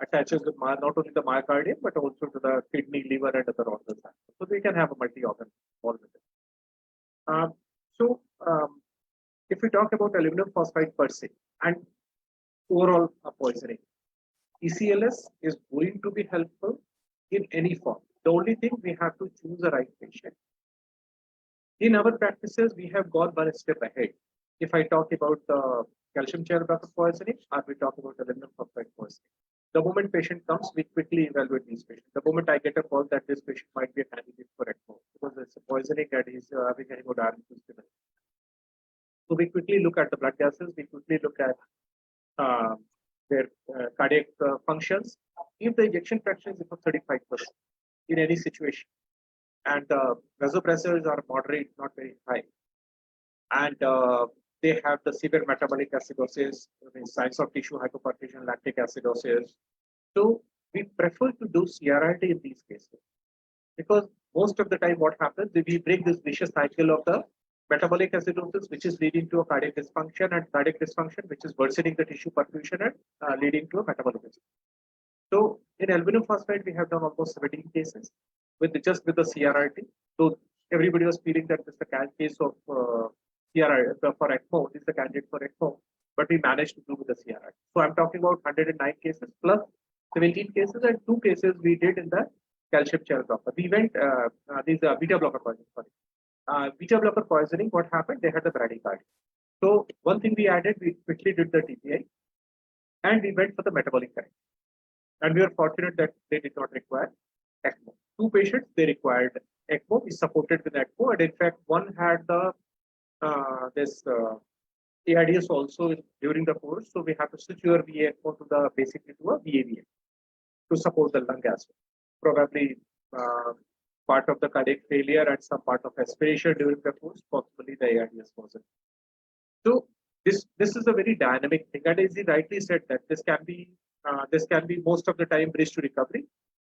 attaches with not only the myocardium but also to the kidney, liver, and other organs. So we can have a multi-organ involvement. If we talk about aluminum phosphide per se and overall poisoning, ECLS is going to be helpful in any form. The only thing, we have to choose the right patient. In our practices, we have gone one step ahead. If I talk about the calcium channel blocker poisoning, or we talk about aluminum phosphide poisoning, the moment patient comes, we quickly evaluate these patients. The moment I get a call that this patient might be a candidate for ECMO because it's a poisoning and he's having a hemodialysis. So we quickly look at the blood gases, we quickly look at their cardiac functions. If the ejection fraction is above 35% in any situation, and vasopressors are moderate, not very high, and they have the severe metabolic acidosis, signs of tissue hypoperfusion, lactic acidosis. So we prefer to do CRRT in these cases because most of the time what happens, we break this vicious cycle of the metabolic acidosis, which is leading to a cardiac dysfunction, and cardiac dysfunction, which is worsening the tissue perfusion and leading to a metabolic acidosis. So in aluminum phosphide, we have done almost 17 cases with the CRRT. So everybody was feeling that this is the case of CRRT for ECMO. This is the candidate for ECMO, but we managed to do with the CRRT. So I'm talking about 109 cases plus 17 cases, and 2 cases we did in the calcium channel blocker. We went these beta blocker poisoning. Sorry, beta blocker poisoning. What happened? They had the bradycardia. So one thing we added, we quickly did the TPI, and we went for the metabolic correction. And we were fortunate that they did not require ECMO. 2 patients, they required ECMO. We supported with ECMO, and in fact, one had the ARDS also during the course. So we have to switch your VA ECMO to the basically to a VAVA to support the lung as well. Probably part of the cardiac failure and some part of aspiration during the course, possibly the ARDS wasn't. So this is a very dynamic thing, and as he rightly said that this can be most of the time bridge to recovery,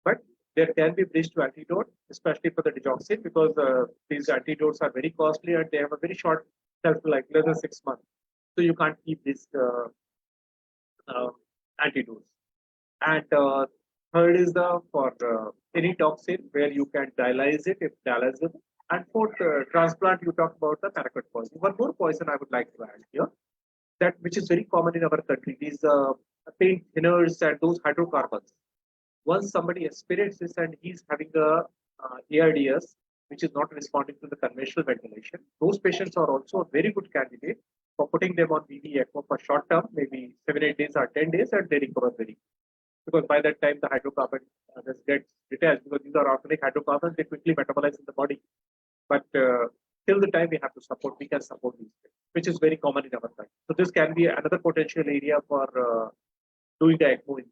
but there can be bridge to antidote, especially for the digoxin, because these antidotes are very costly and they have a very short shelf life, less than 6 months. So you can't keep this antidotes. And third is the for any toxin where you can dialyze it if dialyzable. And fourth, transplant, you talk about the paraquat poison. One more poison I would like to add here, that which is very common in our country, these paint thinners and those hydrocarbons. Once somebody aspirates this and he's having a ARDS, which is not responding to the conventional ventilation, those patients are also a very good candidate for putting them on VV ECMO for short term, maybe 7-8 days or 10 days, and they recover very quickly. Because by that time the hydrocarbon just gets detached, because these are organic hydrocarbons, they quickly metabolize in the body. But till the time we have to support, we can support these things, which is very common in our country. So this can be another potential area for doing the ECMO.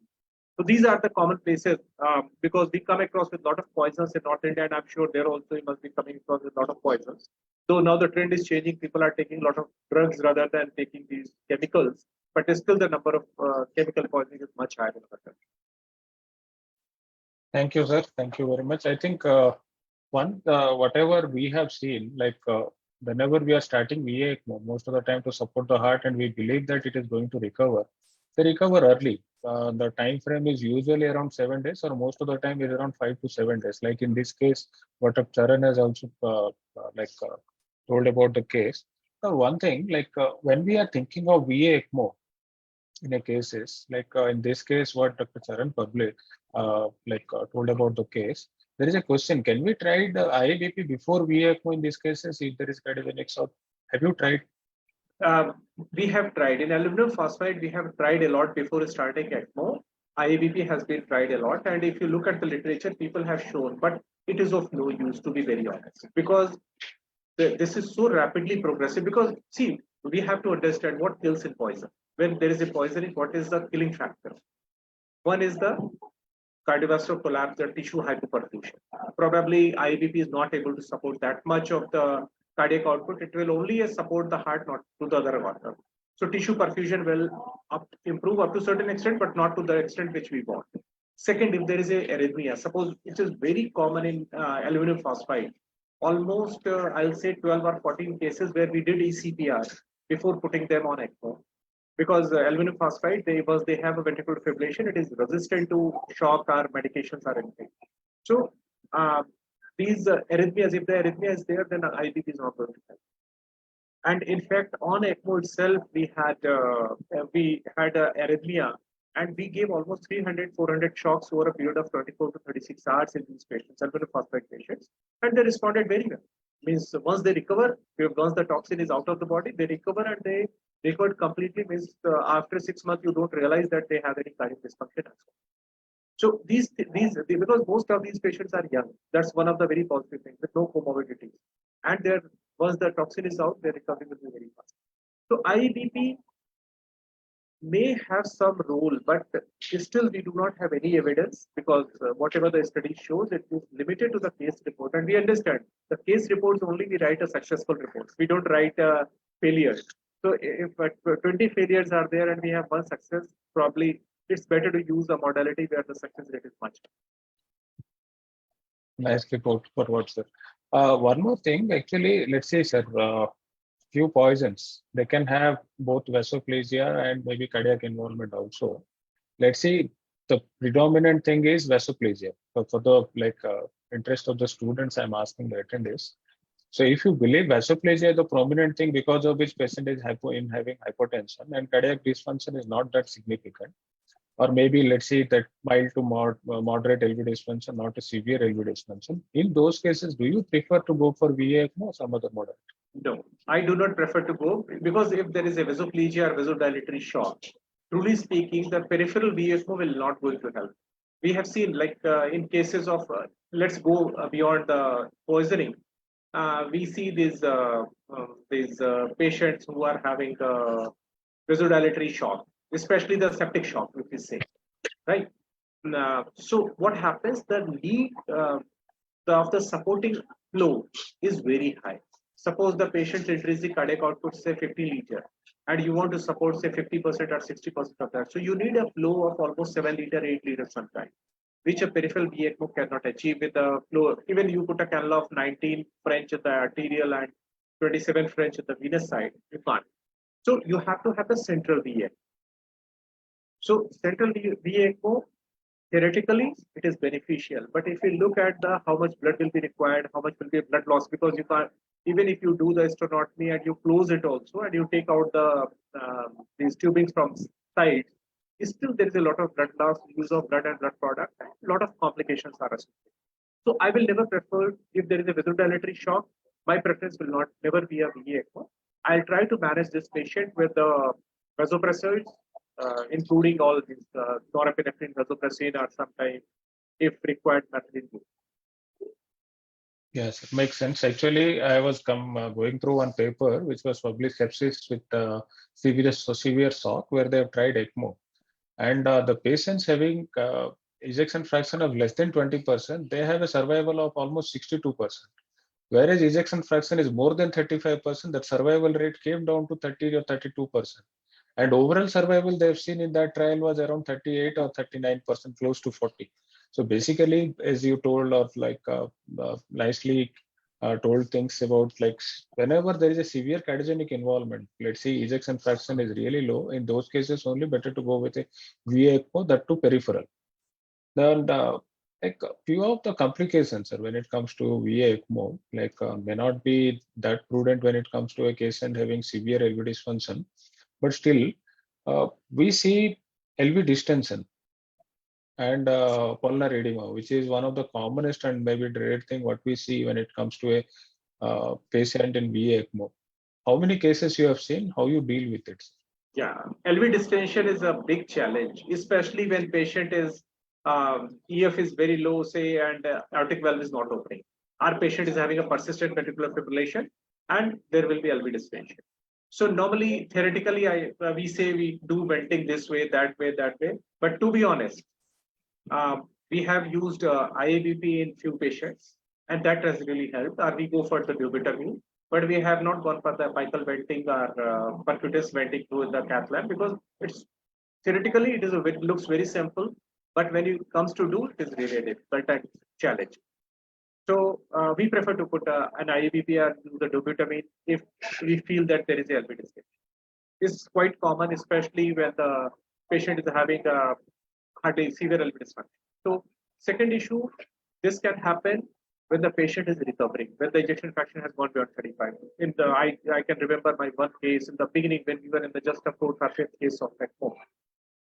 So these are the common places because we come across with a lot of poisons in North India, and I'm sure there also you must be coming across with a lot of poisons. So now the trend is changing. People are taking a lot of drugs rather than taking these chemicals, but still the number of chemical poisoning is much higher in our country. Thank you, sir. Thank you very much. I think whatever we have seen, like whenever we are starting VA ECMO, most of the time to support the heart, and we believe that it is going to recover, they recover early. The time frame is usually around 7 days, or most of the time is around 5 to 7 days. Like in this case, what Charan has also told about the case. One thing, like when we are thinking of VA ECMO in a cases, like in this case, what Dr. Charan told about the case, there is a question: can we try the IABP before VA ECMO in these cases if there is cardiogenics? Or have you tried? We have tried in aluminum phosphide. We have tried a lot before starting ECMO. IABP has been tried a lot, and if you look at the literature, people have shown, but it is of no use, to be very honest, because this is so rapidly progressive. Because see, we have to understand what kills in poison. When there is a poisoning, what is the killing factor? One is the cardiovascular collapse, the tissue hypoperfusion. Probably IABP is not able to support that much of the cardiac output. It will only support the heart, not to the other organ. So tissue perfusion will improve up to a certain extent, but not to the extent which we want. Second, if there is a arrhythmia, suppose it is very common in aluminum phosphide, almost I'll say 12 or 14 cases where we did ECPR before putting them on ECMO. Because aluminum phosphide, they have a ventricular fibrillation, it is resistant to shock or medications or anything. So these arrhythmias, if the arrhythmia is there, then IBP is not going to help. And in fact, on ECMO itself, we had arrhythmia, and we gave almost 300-400 shocks over a period of 24 to 36 hours in these patients, aluminum phosphide patients, and they responded very well. Means once they recover, once the toxin is out of the body, they recover and they recovered completely. Means after 6 months, you don't realize that they have any cardiac dysfunction as well. So these because most of these patients are young, that's one of the very positive things, with no comorbidities. And once the toxin is out, their recovery will be very fast. So IBP may have some role, but still we do not have any evidence, because whatever the study shows, it is limited to the case report. And we understand the case reports only we write a successful reports. We don't write failures. So if 20 failures are there and we have one success, probably it's better to use a modality where the success rate is much higher. Nicely put forward, sir. One more thing, actually, let's say, sir, few poisons, they can have both vasoplasia and maybe cardiac involvement also. Let's say the predominant thing is vasoplasia. So for the interest of the students, I'm asking the attendees. So if you believe vasoplasia is the prominent thing because of which patient is having hypotension and cardiac dysfunction is not that significant, or maybe let's say that mild to moderate LV dysfunction, not a severe LV dysfunction, in those cases, do you prefer to go for VA ECMO or some other model? No, I do not prefer to go, because if there is a vasoplegia or vasodilatory shock, truly speaking, the peripheral VA ECMO will not going to help. We have seen, like in cases of, let's go beyond the poisoning, we see these patients who are having vasodilatory shock, especially the septic shock, if we say, right? So what happens? The need of the supporting flow is very high. Suppose the patient's intrinsic cardiac output say 50 liter, and you want to support say 50% or 60% of that. So you need a flow of almost 7 liter, 8 liters sometimes, which a peripheral VA ECMO cannot achieve with a flow. Even you put a cannula of 19 French at the arterial and 27 French at the venous side, you can't. So you have to have the central VA. So central VA ECMO, theoretically, it is beneficial. But if you look at the how much blood will be required, how much will be blood loss, because you can't, even if you do the sternotomy and you close it also and you take out the these tubings from side, still there is a lot of blood loss, use of blood and blood product, and a lot of complications are associated. So I will never prefer, if there is a vasodilatory shock, my preference will not never be a VA ECMO. I'll try to manage this patient with the vasopressors, including all these norepinephrine, vasopressin, or sometimes, if required, methadone. Yes, it makes sense. Actually, I was going through one paper which was published, sepsis with severe shock, where they have tried ECMO, and the patients having ejection fraction of less than 20%, they have a survival of almost 62%. Whereas ejection fraction is more than 35%, that survival rate came down to 30 or 32%. And overall survival they've seen in that trial was around 38 or 39%, close to 40. So basically, as you told, or like nicely told things about, like whenever there is a severe cardiogenic involvement, let's say ejection fraction is really low, in those cases only better to go with a VA ECMO, that too peripheral. Then like few of the complications when it comes to VA ECMO, like may not be that prudent when it comes to a patient having severe LV dysfunction, but still we see LV distension and pulmonary edema, which is one of the commonest and maybe rare thing what we see when it comes to a patient in VA ECMO. How many cases you have seen? How you deal with it? Yeah, LV distension is a big challenge, especially when patient is EF is very low, say, and aortic valve is not opening. Our patient is having a persistent ventricular fibrillation, and there will be LV distension. So normally, theoretically, we say we do venting this way, that way, that way. But to be honest, we have used IABP in few patients, and that has really helped. Or we go for the dobutamine, but we have not gone for the apical venting or percutaneous venting through the cath lab, because it's theoretically it looks very simple, but when it comes to do, it is really a difficult and challenge. So we prefer to put an IABP or do the dobutamine if we feel that there is a LV distension. It's quite common, especially when the patient is having a severe LV dysfunction. So second issue, this can happen when the patient is recovering, when the ejection fraction has gone beyond 35. I can remember my one case in the beginning when we were in the just a 4th or 5th case of ECMO.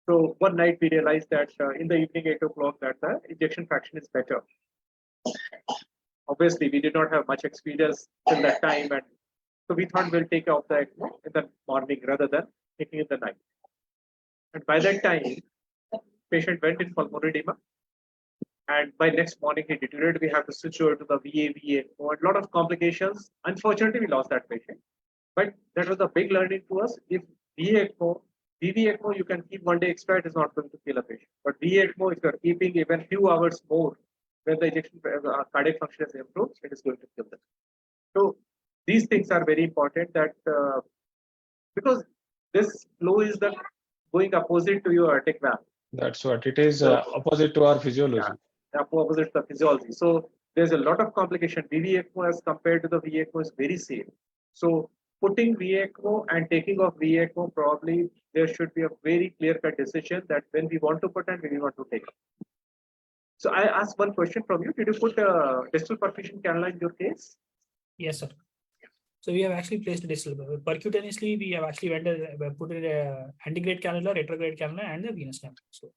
So one night we realized that in the evening 8 o'clock that the ejection fraction is better. Obviously, we did not have much experience till that time, and so we thought we'll take out the ECMO in the morning rather than taking in the night. And by that time, patient went in pulmonary edema, and by next morning he deteriorated. We have to switch over to the VA, or a lot of complications. Unfortunately, we lost that patient, but that was a big learning to us. If VA ECMO, VV ECMO, you can keep one day extra, it is not going to kill a patient. But VA ECMO, if you are keeping even few hours more, when the ejection cardiac function is improved, it is going to kill them. So these things are very important, that because this flow is the going opposite to your aortic valve. That's what it is, opposite to our physiology. Yeah, opposite to the physiology. So there's a lot of complication. VV ECMO as compared to the VA ECMO is very safe. So putting VA ECMO and taking off VA ECMO, probably there should be a very clear-cut decision that when we want to put and when we want to take. So I asked one question from you. Did you put a distal perfusion cannula in your case? Yes, sir. So we have actually placed a distal. Percutaneously, we have actually put a antegrade cannula, retrograde cannula, and the venous cannula.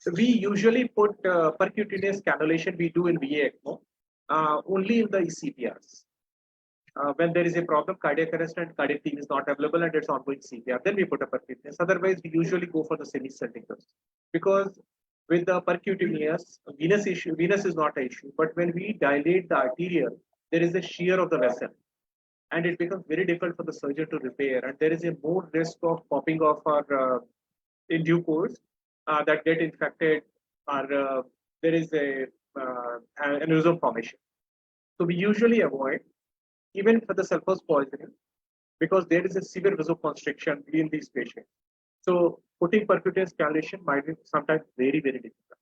So we usually put percutaneous cannulation we do in VA ECMO only in the ECPRs. When there is a problem, cardiac arrest and cardiac team is not available and it's ongoing CPR, then we put a percutaneous. Otherwise, we usually go for the semi-centrifugal, because with the percutaneous, venous is not an issue. But when we dilate the arterial, there is a shear of the vessel, and it becomes very difficult for the surgeon to repair. And there is a more risk of popping off or in due course that get infected, or there is a aneurysm formation. So we usually avoid, even for the sulfose poisoning, because there is a severe vasoconstriction in these patients. So putting percutaneous cannulation might be sometimes very, very difficult.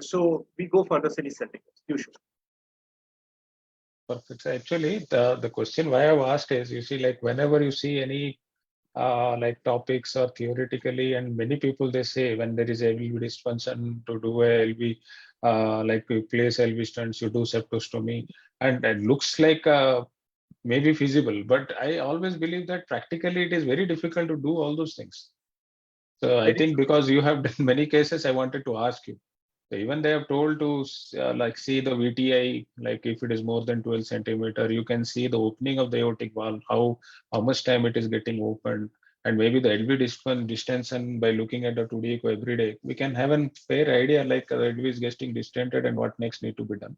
So we go for the semi-centrifugal usually. Perfect. So actually, the question why I've asked is, you see, like whenever you see any like topics or theoretically, and many people they say when there is LV dysfunction to do a LV, like you place LV stents, you do septostomy, and it looks like maybe feasible. But I always believe that practically it is very difficult to do all those things. So I think because you have done many cases, I wanted to ask you. So even they have told to like see the VTI, like if it is more than 12 centimeter, you can see the opening of the aortic valve, how much time it is getting opened, and maybe the LV distance, and by looking at the 2D echo every day, we can have a fair idea like the LV is getting distended and what next need to be done.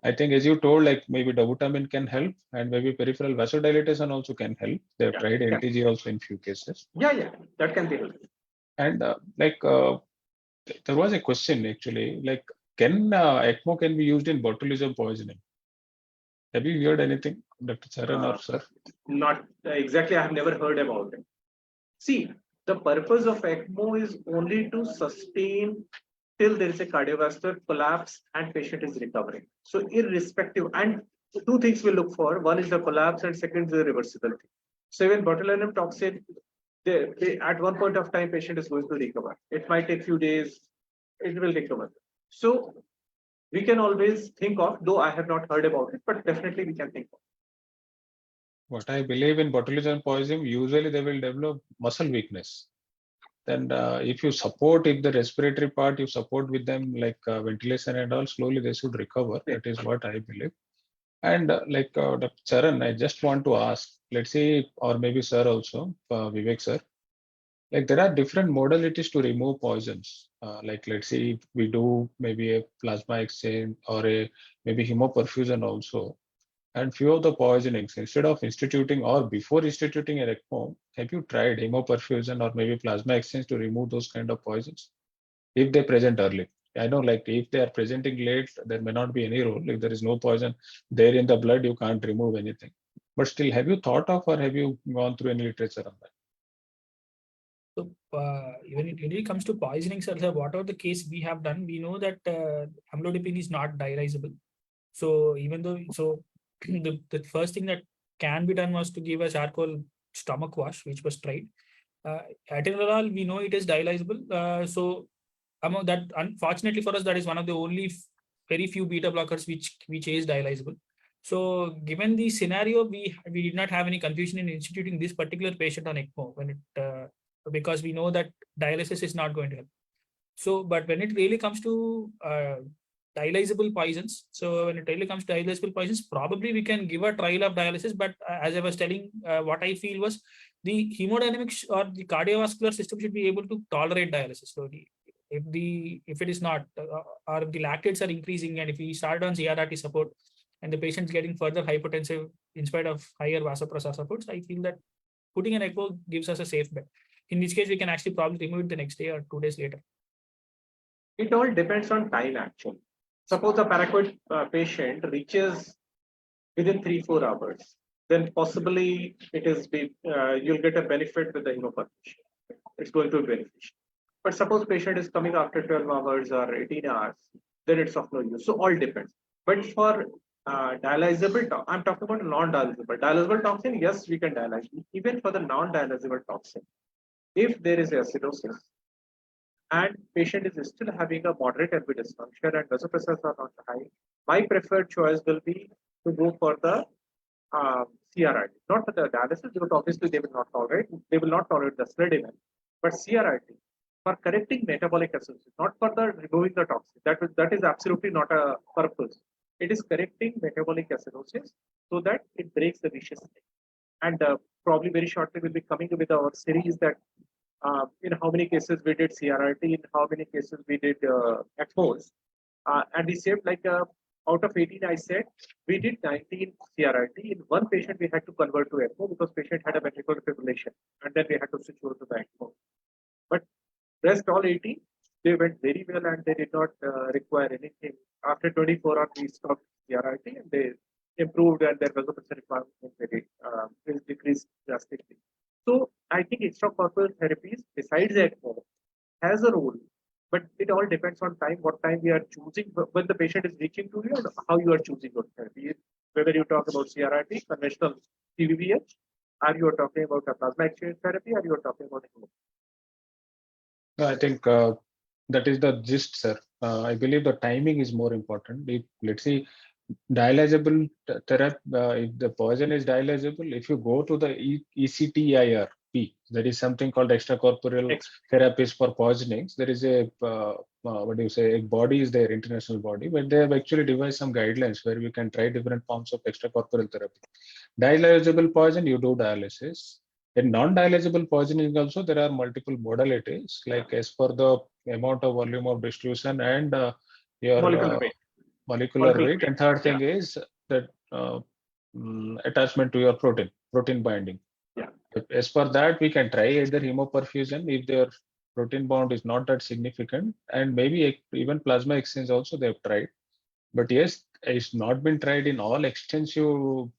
I think as you told, like maybe dobutamine can help, and maybe peripheral vasodilatation also can help. They have tried NTG also in few cases. Yeah, that can be helpful. And there was a question actually, like can ECMO can be used in botulism poisoning? Have you heard anything, Dr. Charan or sir? Not exactly. I have never heard about it. See, the purpose of ECMO is only to sustain till there is a cardiovascular collapse and patient is recovering. So irrespective, and two things we look for. One is the collapse and second is the reversibility. So even botulinum toxin, at one point of time, patient is going to recover. It might take few days, it will recover. So we can always think of, though I have not heard about it, but definitely we can think of. What I believe in botulism poisoning, usually they will develop muscle weakness. Then if you support, if the respiratory part, you support with them like ventilation and all, slowly they should recover. That is what I believe. And Dr. Charan, I just want to ask, let's say, or maybe sir also, Vivek sir, like there are different modalities to remove poisons. Like let's say if we do maybe a plasma exchange or a maybe hemoperfusion also. And few of the poisonings, instead of instituting or before instituting an ECMO, have you tried hemoperfusion or maybe plasma exchange to remove those kind of poisons if they present early? I know, like if they are presenting late, there may not be any role. If there is no poison there in the blood, you can't remove anything. But still, have you thought of or have you gone through any literature on that? So when it comes to poisoning, sir, whatever the case we have done, we know that amlodipine is not dialyzable. So even though the first thing that can be done was to give a charcoal stomach wash, which was tried. Atenolol, we know it is dialyzable. So among that, unfortunately for us, that is one of the only very few beta blockers which is dialyzable. So given the scenario, we did not have any confusion in instituting this particular patient on ECMO when it because we know that dialysis is not going to help. So, but when it really comes to dialyzable poisons, so when it really comes to dialyzable poisons, probably we can give a trial of dialysis. But as I was telling, what I feel was the hemodynamics or the cardiovascular system should be able to tolerate dialysis. So if it is not, or if the lactates are increasing, and if we start on CRRT support, and the patient's getting further hypertensive in spite of higher vasopressor supports, I feel that putting an ECMO gives us a safe bet. In which case, we can actually probably remove it the next day or 2 days later. It all depends on time actually. Suppose a paracoid patient reaches within 3-4 hours, then possibly it is you'll get a benefit with the hemoperfusion. It's going to be beneficial. But suppose patient is coming after 12 hours or 18 hours, then it's of no use. So all depends. But for dialyzable, I'm talking about non-dialyzable. Dialyzable toxin, yes, we can dialyze. Even for the non-dialyzable toxin, if there is acidosis and patient is still having a moderate LV dysfunction and vasopressors are not high, my preferred choice will be to go for the CRRT, not for the dialysis, because obviously they will not tolerate the slediment, but CRRT for correcting metabolic acidosis, not for the removing the toxin. That is absolutely not a purpose. It is correcting metabolic acidosis so that it breaks the vicious cycle. And probably very shortly we'll be coming with our series that in how many cases we did CRRT, in how many cases we did ECMOs. And we said like out of 18, I said we did 19 CRRT. In one patient, we had to convert to ECMO because patient had a ventricular fibrillation, and then we had to switch over to the ECMO. But rest all 18, they went very well and they did not require anything. After 24 hours, we stopped CRRT and they improved and their vasopressor requirement is decreased drastically. So I think extracorporeal therapies besides ECMO has a role, but it all depends on time, what time we are choosing, when the patient is reaching to you and how you are choosing your therapy. Whether you talk about CRRT, conventional CVVH, Are you talking about a plasma exchange therapy or you are talking about I think that is the gist, sir. I believe the timing is more important. If, let's see, dialyzable therapy, if the poison is dialyzable, if you go to the ECTIRP, there is something called extracorporeal therapies for poisonings. There is a, what do you say, a body is there, international body, but they have actually devised some guidelines where we can try different forms of extracorporeal therapy. Dialyzable poison, you do dialysis. In non-dialyzable poisoning also, there are multiple modalities, like as per the amount of volume of distribution and your molecular weight. And third thing is that attachment to your protein binding. Yeah. As per that, we can try either hemoperfusion if their protein bond is not that significant, and maybe even plasma exchange also they have tried. But yes, it's not been tried in all extensive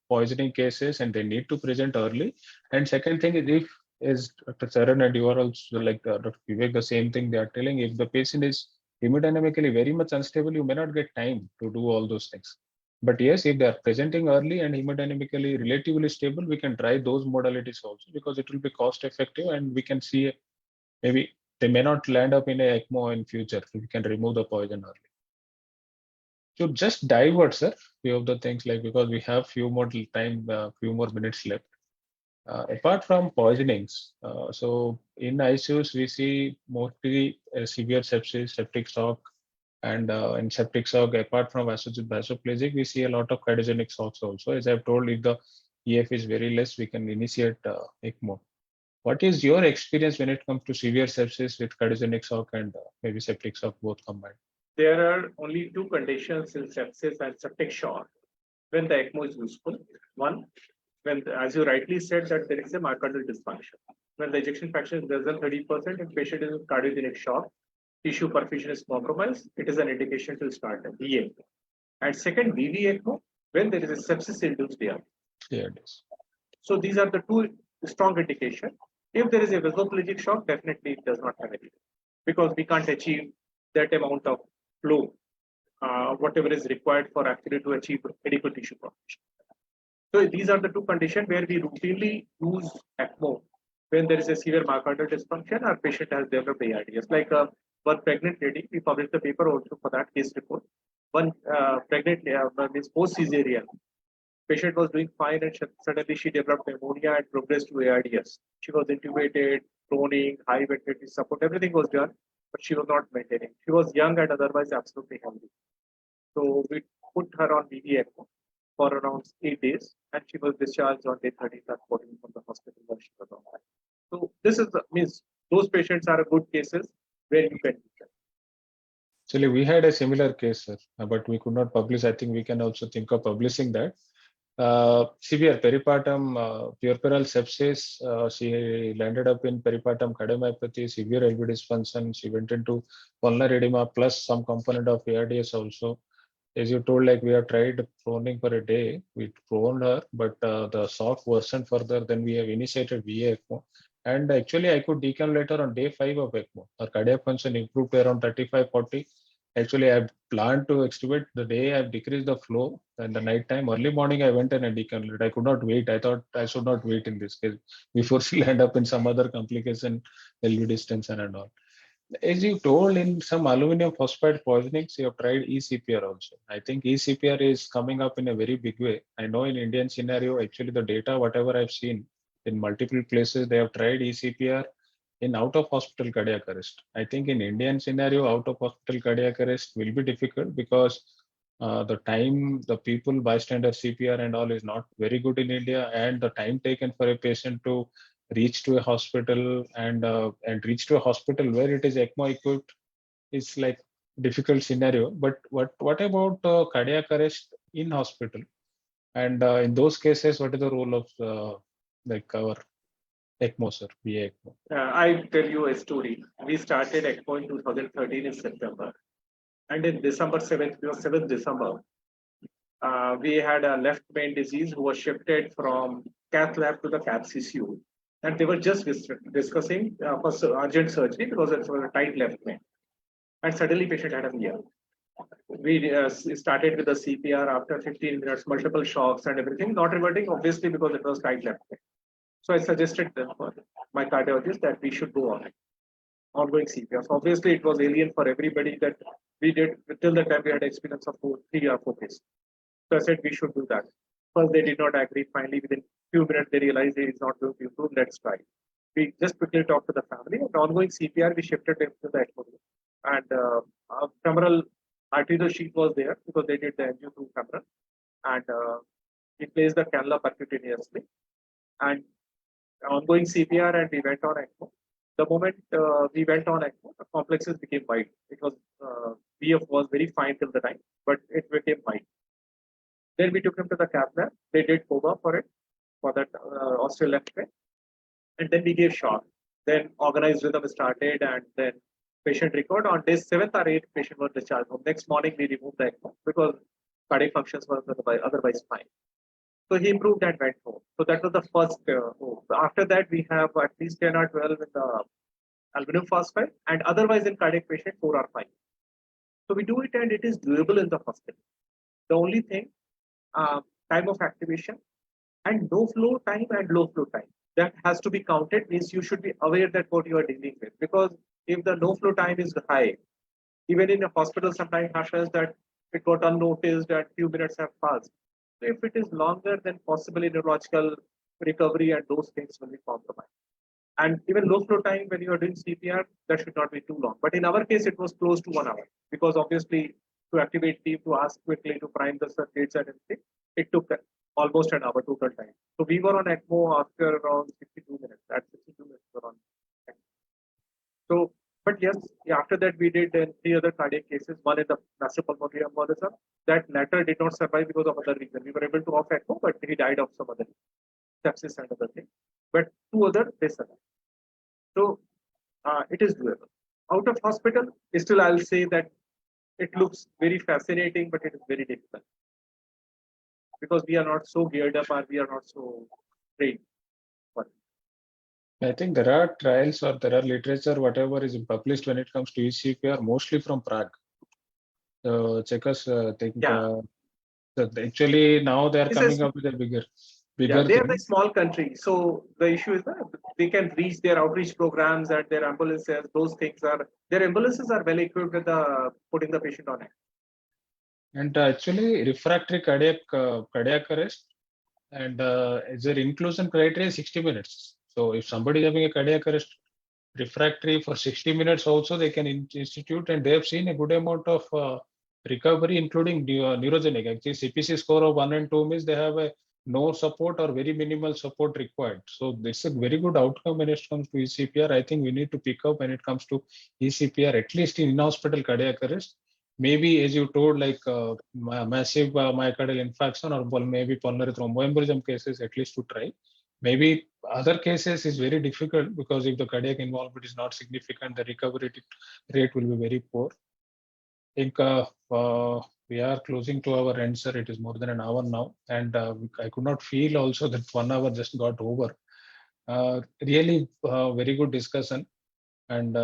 poisoning cases, and they need to present early. And second thing is, if is Dr. Charan and you are also like Dr. Vivek, the same thing they are telling, if the patient is hemodynamically very much unstable, you may not get time to do all those things. But yes, if they are presenting early and hemodynamically relatively stable, we can try those modalities also, because it will be cost effective, and we can see maybe they may not land up in a ECMO in future if we can remove the poison early. So just divert, sir, few of the things, like, because we have few more minutes left. Apart from poisonings, so in ICUs we see mostly severe sepsis, septic shock, and in septic shock, apart from vasoplegic, we see a lot of cardiogenic shocks also. As I've told, if the EF is very less, we can initiate ECMO. What is your experience when it comes to severe sepsis with cardiogenic shock and maybe septic shock both combined? There are only two conditions in sepsis and septic shock when the ECMO is useful. One, when, as you rightly said, that there is a myocardial dysfunction. When the ejection fraction is less than 30% and patient is in cardiogenic shock, tissue perfusion is compromised, it is an indication to start a VA. And second, VV ECMO, when there is a sepsis-induced ARDS. ARDS. So these are the two strong indications. If there is a vasoplegic shock, definitely it does not have anything, because we can't achieve that amount of flow, whatever is required for actually to achieve adequate tissue perfusion. So these are the two conditions where we routinely use ECMO when there is a severe myocardial dysfunction or patient has developed ARDS. Like one pregnant lady, we published a paper also for that case report. One pregnant means post-cesarean. Patient was doing fine and suddenly she developed pneumonia and progressed to ARDS. She was intubated, proning, high ventilatory support, everything was done, but she was not maintaining. She was young and otherwise absolutely healthy. So we put her on VV ECMO for around 8 days, and she was discharged on day 13th or 14th from the hospital where she was on. So this is means those patients are a good cases where you can use them. Actually, we had a similar case, sir, but we could not publish. I think we can also think of publishing that. Severe peripartum puerperal sepsis. She landed up in peripartum cardiomyopathy, severe LV dysfunction. She went into pulmonary edema plus some component of ARDS also. As you told, like, we have tried proning for a day. We proned her, but the shock worsened further. Then we have initiated VA ECMO. And actually, I could decannulate her on day 5 of ECMO. Her cardiac function improved to around 35-40. Actually, I planned to extubate the day. I've decreased the flow, and the night time, early morning, I went in and decannulated. I could not wait. I thought I should not wait in this case before she end up in some other complication, LV distension and all. As you told, in some aluminum phosphide poisonings, you have tried eCPR also. I think eCPR is coming up in a very big way. I know in Indian scenario, actually the data, whatever I've seen in multiple places, they have tried eCPR in out-of-hospital cardiac arrest. I think in Indian scenario, out-of-hospital cardiac arrest will be difficult because the time, the people bystander CPR and all is not very good in India, and the time taken for a patient to reach to a hospital and reach to a hospital where it is ECMO equipped is like difficult scenario. But what about cardiac arrest in hospital? And in those cases, what is the role of like our ECMO, sir? VA ECMO. I'll tell you a story. We started ECMO in 2013 in September. And in December 7th, 7th December, we had a left main disease who was shifted from cath lab to the cath CCU. And they were just discussing for urgent surgery because it was a tight left main. And suddenly patient had a VA. We started with the CPR after 15 minutes, multiple shocks and everything, not reverting, obviously, because it was tight left. So I suggested them for my cardiologist that we should go on ongoing CPR. So obviously, it was alien for everybody that we did till the time we had experience of 3 or 4 cases. So I said we should do that. First, they did not agree. Finally, within few minutes, they realized it is not going to improve. Let's try. We just quickly talked to the family. And ongoing CPR, we shifted them to the ECMO. And femoral arterial sheath was there because they did the angio through femoral. And we placed the cannula percutaneously. And ongoing CPR, and we went on ECMO. The moment we went on ECMO, the complexes became wide. It was BF was very fine till the time, but it became wide. Then we took him to the cath lab. They did COBA for it, for that osteal left vein. And then we gave shock. Then organized rhythm started, and then patient recovered. On day 7th or 8th, patient was discharged home. Next morning, we removed the ECMO because cardiac functions were otherwise fine. So he improved and went home. So that was the first move. After that, we have at least 10 or 12 in the aluminum phosphide, and otherwise in cardiac patient 4 or 5. So we do it, and it is doable in the hospital. The only thing, time of activation and no flow time and low flow time, that has to be counted. Means you should be aware that what you are dealing with, because if the no flow time is high, even in a hospital sometimes happens that it got unnoticed and few minutes have passed. So if it is longer, then possibly neurological recovery and those things will be compromised. And even low flow time when you are doing CPR, that should not be too long. But in our case, it was close to 1 hour because obviously to activate team, to ask quickly, to prime the circuits and everything, it took almost an hour total time. So we were on ECMO after around 62 minutes. At 62 minutes, we were on ECMO. So, but yes, after that we did 3 other cardiac cases. One in the massive pulmonary embolism. That latter did not survive because of other reason. We were able to off ECMO, but he died of some other sepsis and other thing. But 2 other they survived. So it is doable. Out of hospital, still I'll say that it looks very fascinating, but it is very difficult because we are not so geared up or we are not so trained. I think there are trials or there are literature, whatever is published when it comes to ECPR, mostly from Prague. So Czechos, think actually now they are coming up with a bigger yeah, they are thing. a small country. So the issue is that they can reach their outreach programs and their ambulances. Those things are, their ambulances are well equipped with putting the patient on it. And actually refractory cardiac arrest and their inclusion criteria is 60 minutes. So if somebody is having a cardiac arrest refractory for 60 minutes also they can institute, and they have seen a good amount of recovery, including neurogenic. Actually CPC score of 1 and 2 means they have a no support or very minimal support required. So this is a very good outcome when it comes to ECPR. I think we need to pick up when it comes to ECPR, at least in hospital cardiac arrest. Maybe as you told, like massive myocardial infarction or maybe pulmonary thromboembolism cases, at least to try. Maybe other cases is very difficult because if the cardiac involvement is not significant, the recovery rate will be very poor. I think we are closing to our end, sir. It is more than an hour now, and I could not feel also that 1 hour just got over. Really very good discussion, and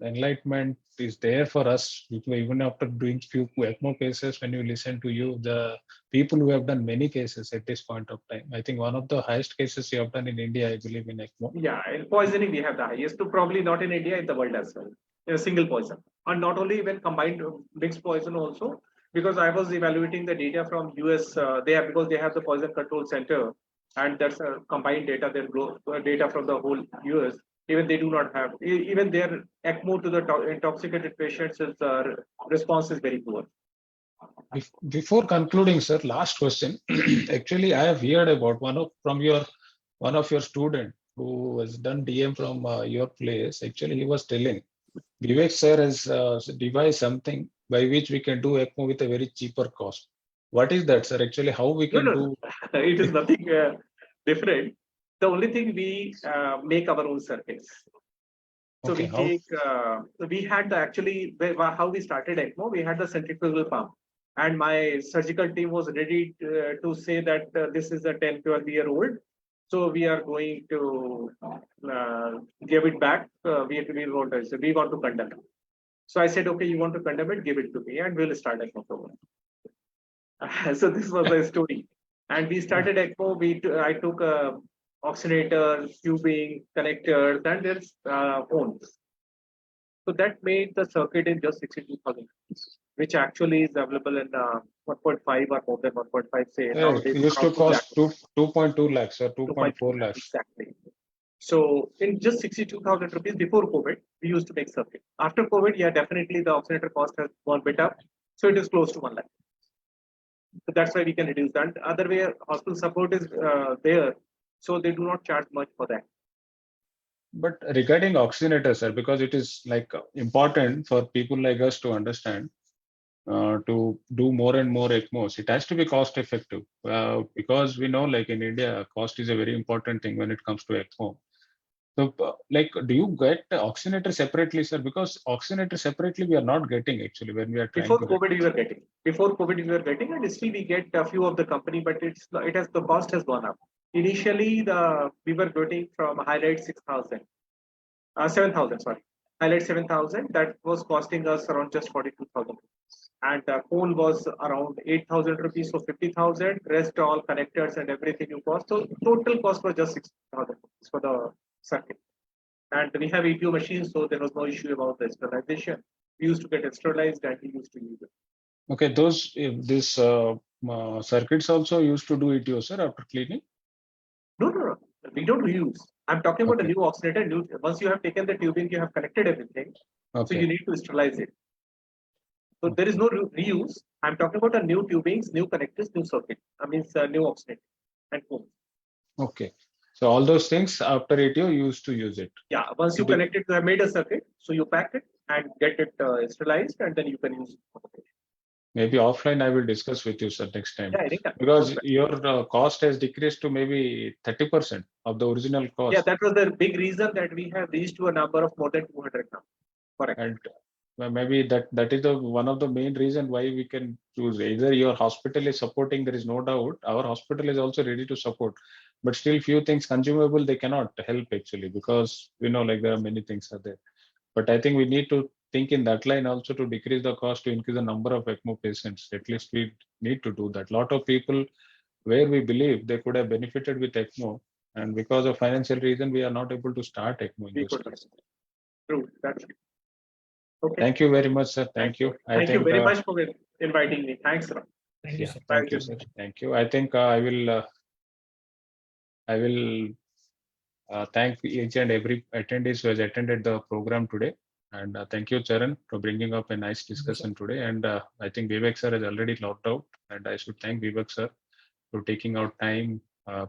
enlightenment is there for us even after doing few ECMO cases. When you listen to you, the people who have done many cases at this point of time, I think one of the highest cases you have done in India, I believe, in ECMO. Yeah, in poisoning we have the highest, to probably not in India, in the world as well. A single poison, and not only when combined mixed poison also, because I was evaluating the data from US. Because they have the poison control center, and that's combined data. Then data from the whole US. Even they do not have, even their ECMO to the intoxicated patients, response is very poor. Before concluding, sir, last question. Actually, I have heard about one of your student who has done DM from your place. Actually, he was telling Vivek sir has devised something by which we can do ECMO with a very cheaper cost. What is that, sir? Actually, how we can do? It is nothing different. The only thing we make our own circuits. So Okay, we had actually how we started ECMO. We had the centrifugal pump, and my surgical team was ready to say that this is a 10-12-year-old. So we are going to give it back. We want to conduct. So I said, okay, you want to condemn it, give it to me, and we'll start ECMO program. So this was the story. And we started ECMO. I took oxygenators, tubing, connectors, and there's phones. So that made the circuit in just 62,000, which actually is available in 1.5 or more than 1.5. Say Yeah, nowadays, it used to around 2 cost lakh. 2.2 lakhs or 2.4 2.2 lakhs. exactly. So in just 62,000 rupees before COVID, we used to make circuit. After COVID, yeah, definitely the oxygenator cost has gone bit up. So it is close to 1 lakh. So that's why we can reduce that. Other way, hospital support is there, so they do not charge much for that. But regarding oxygenators, sir, because it is like important for people like us to understand, to do more and more ECMOs, it has to be cost effective, because we know, like in India, cost is a very important thing when it comes to ECMO. So, like, do you get the oxygenator separately, sir? Because oxygenator separately we are not getting actually when we are trying Before to COVID, we were getting. Before COVID, we were getting, and still we get a few of the company, but the cost has gone up. Initially, we were getting from Highlight 6,000, 7,000, sorry, Highlight 7,000. That was costing us around just 42,000. And phone was around 8,000 rupees, so 50,000. Rest all connectors and everything you cost. So total cost was just 6,000 rupees for the circuit. And we have EPO machines, so there was no issue about the sterilization. We used to get sterilized and we used to use it. Okay, these circuits also used to do ETO, sir, after cleaning. No. We don't reuse. I'm talking about Okay. a new oxygenator. Once you have taken the tubing, you have connected everything. Okay. So you need to sterilize it. So there is no reuse. I'm talking about a new tubings, new connectors, new circuit. I mean, new oxygenator and phone. Okay. So all those things after ETO you used to use it. Yeah. Once you connect it, you have made a circuit. So you pack it and get it sterilized, and then you can use it. Maybe offline I will discuss with you, sir, next time. Yeah, anytime. Because your cost has decreased to maybe 30% of the original cost. Yeah, that was the big reason that we have reached to a number of more than 200 now. Correct. And maybe that is the one of the main reason why we can choose. Either your hospital is supporting, there is no doubt. Our hospital is also ready to support, but still few things consumable they cannot help actually, because we know like there are many things are there. But I think we need to think in that line also to decrease the cost, to increase the number of ECMO patients. At least we need to do that. Lot of people where we believe they could have benefited with ECMO, and because of financial reason we are not able to start ECMO in those cases. True. That's it. Okay. Thank you very much, sir. Thank you. Thank you very much for inviting me. Thanks, Ram. Thank you, sir. Thank you, sir. Thank you. I think I will thank each and every attendees who has attended the program today. And thank you, Charan, for bringing up a nice discussion today. And I think Vivek sir has already logged out, and I should thank Vivek sir for taking out time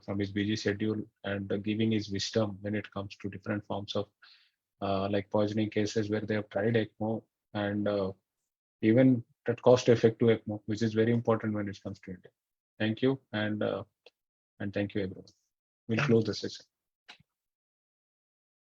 from his busy schedule and giving his wisdom when it comes to different forms of like poisoning cases where they have tried ECMO, and even that cost-effective ECMO, which is very important when it comes to India. Thank you, and thank you everyone. We'll close the session.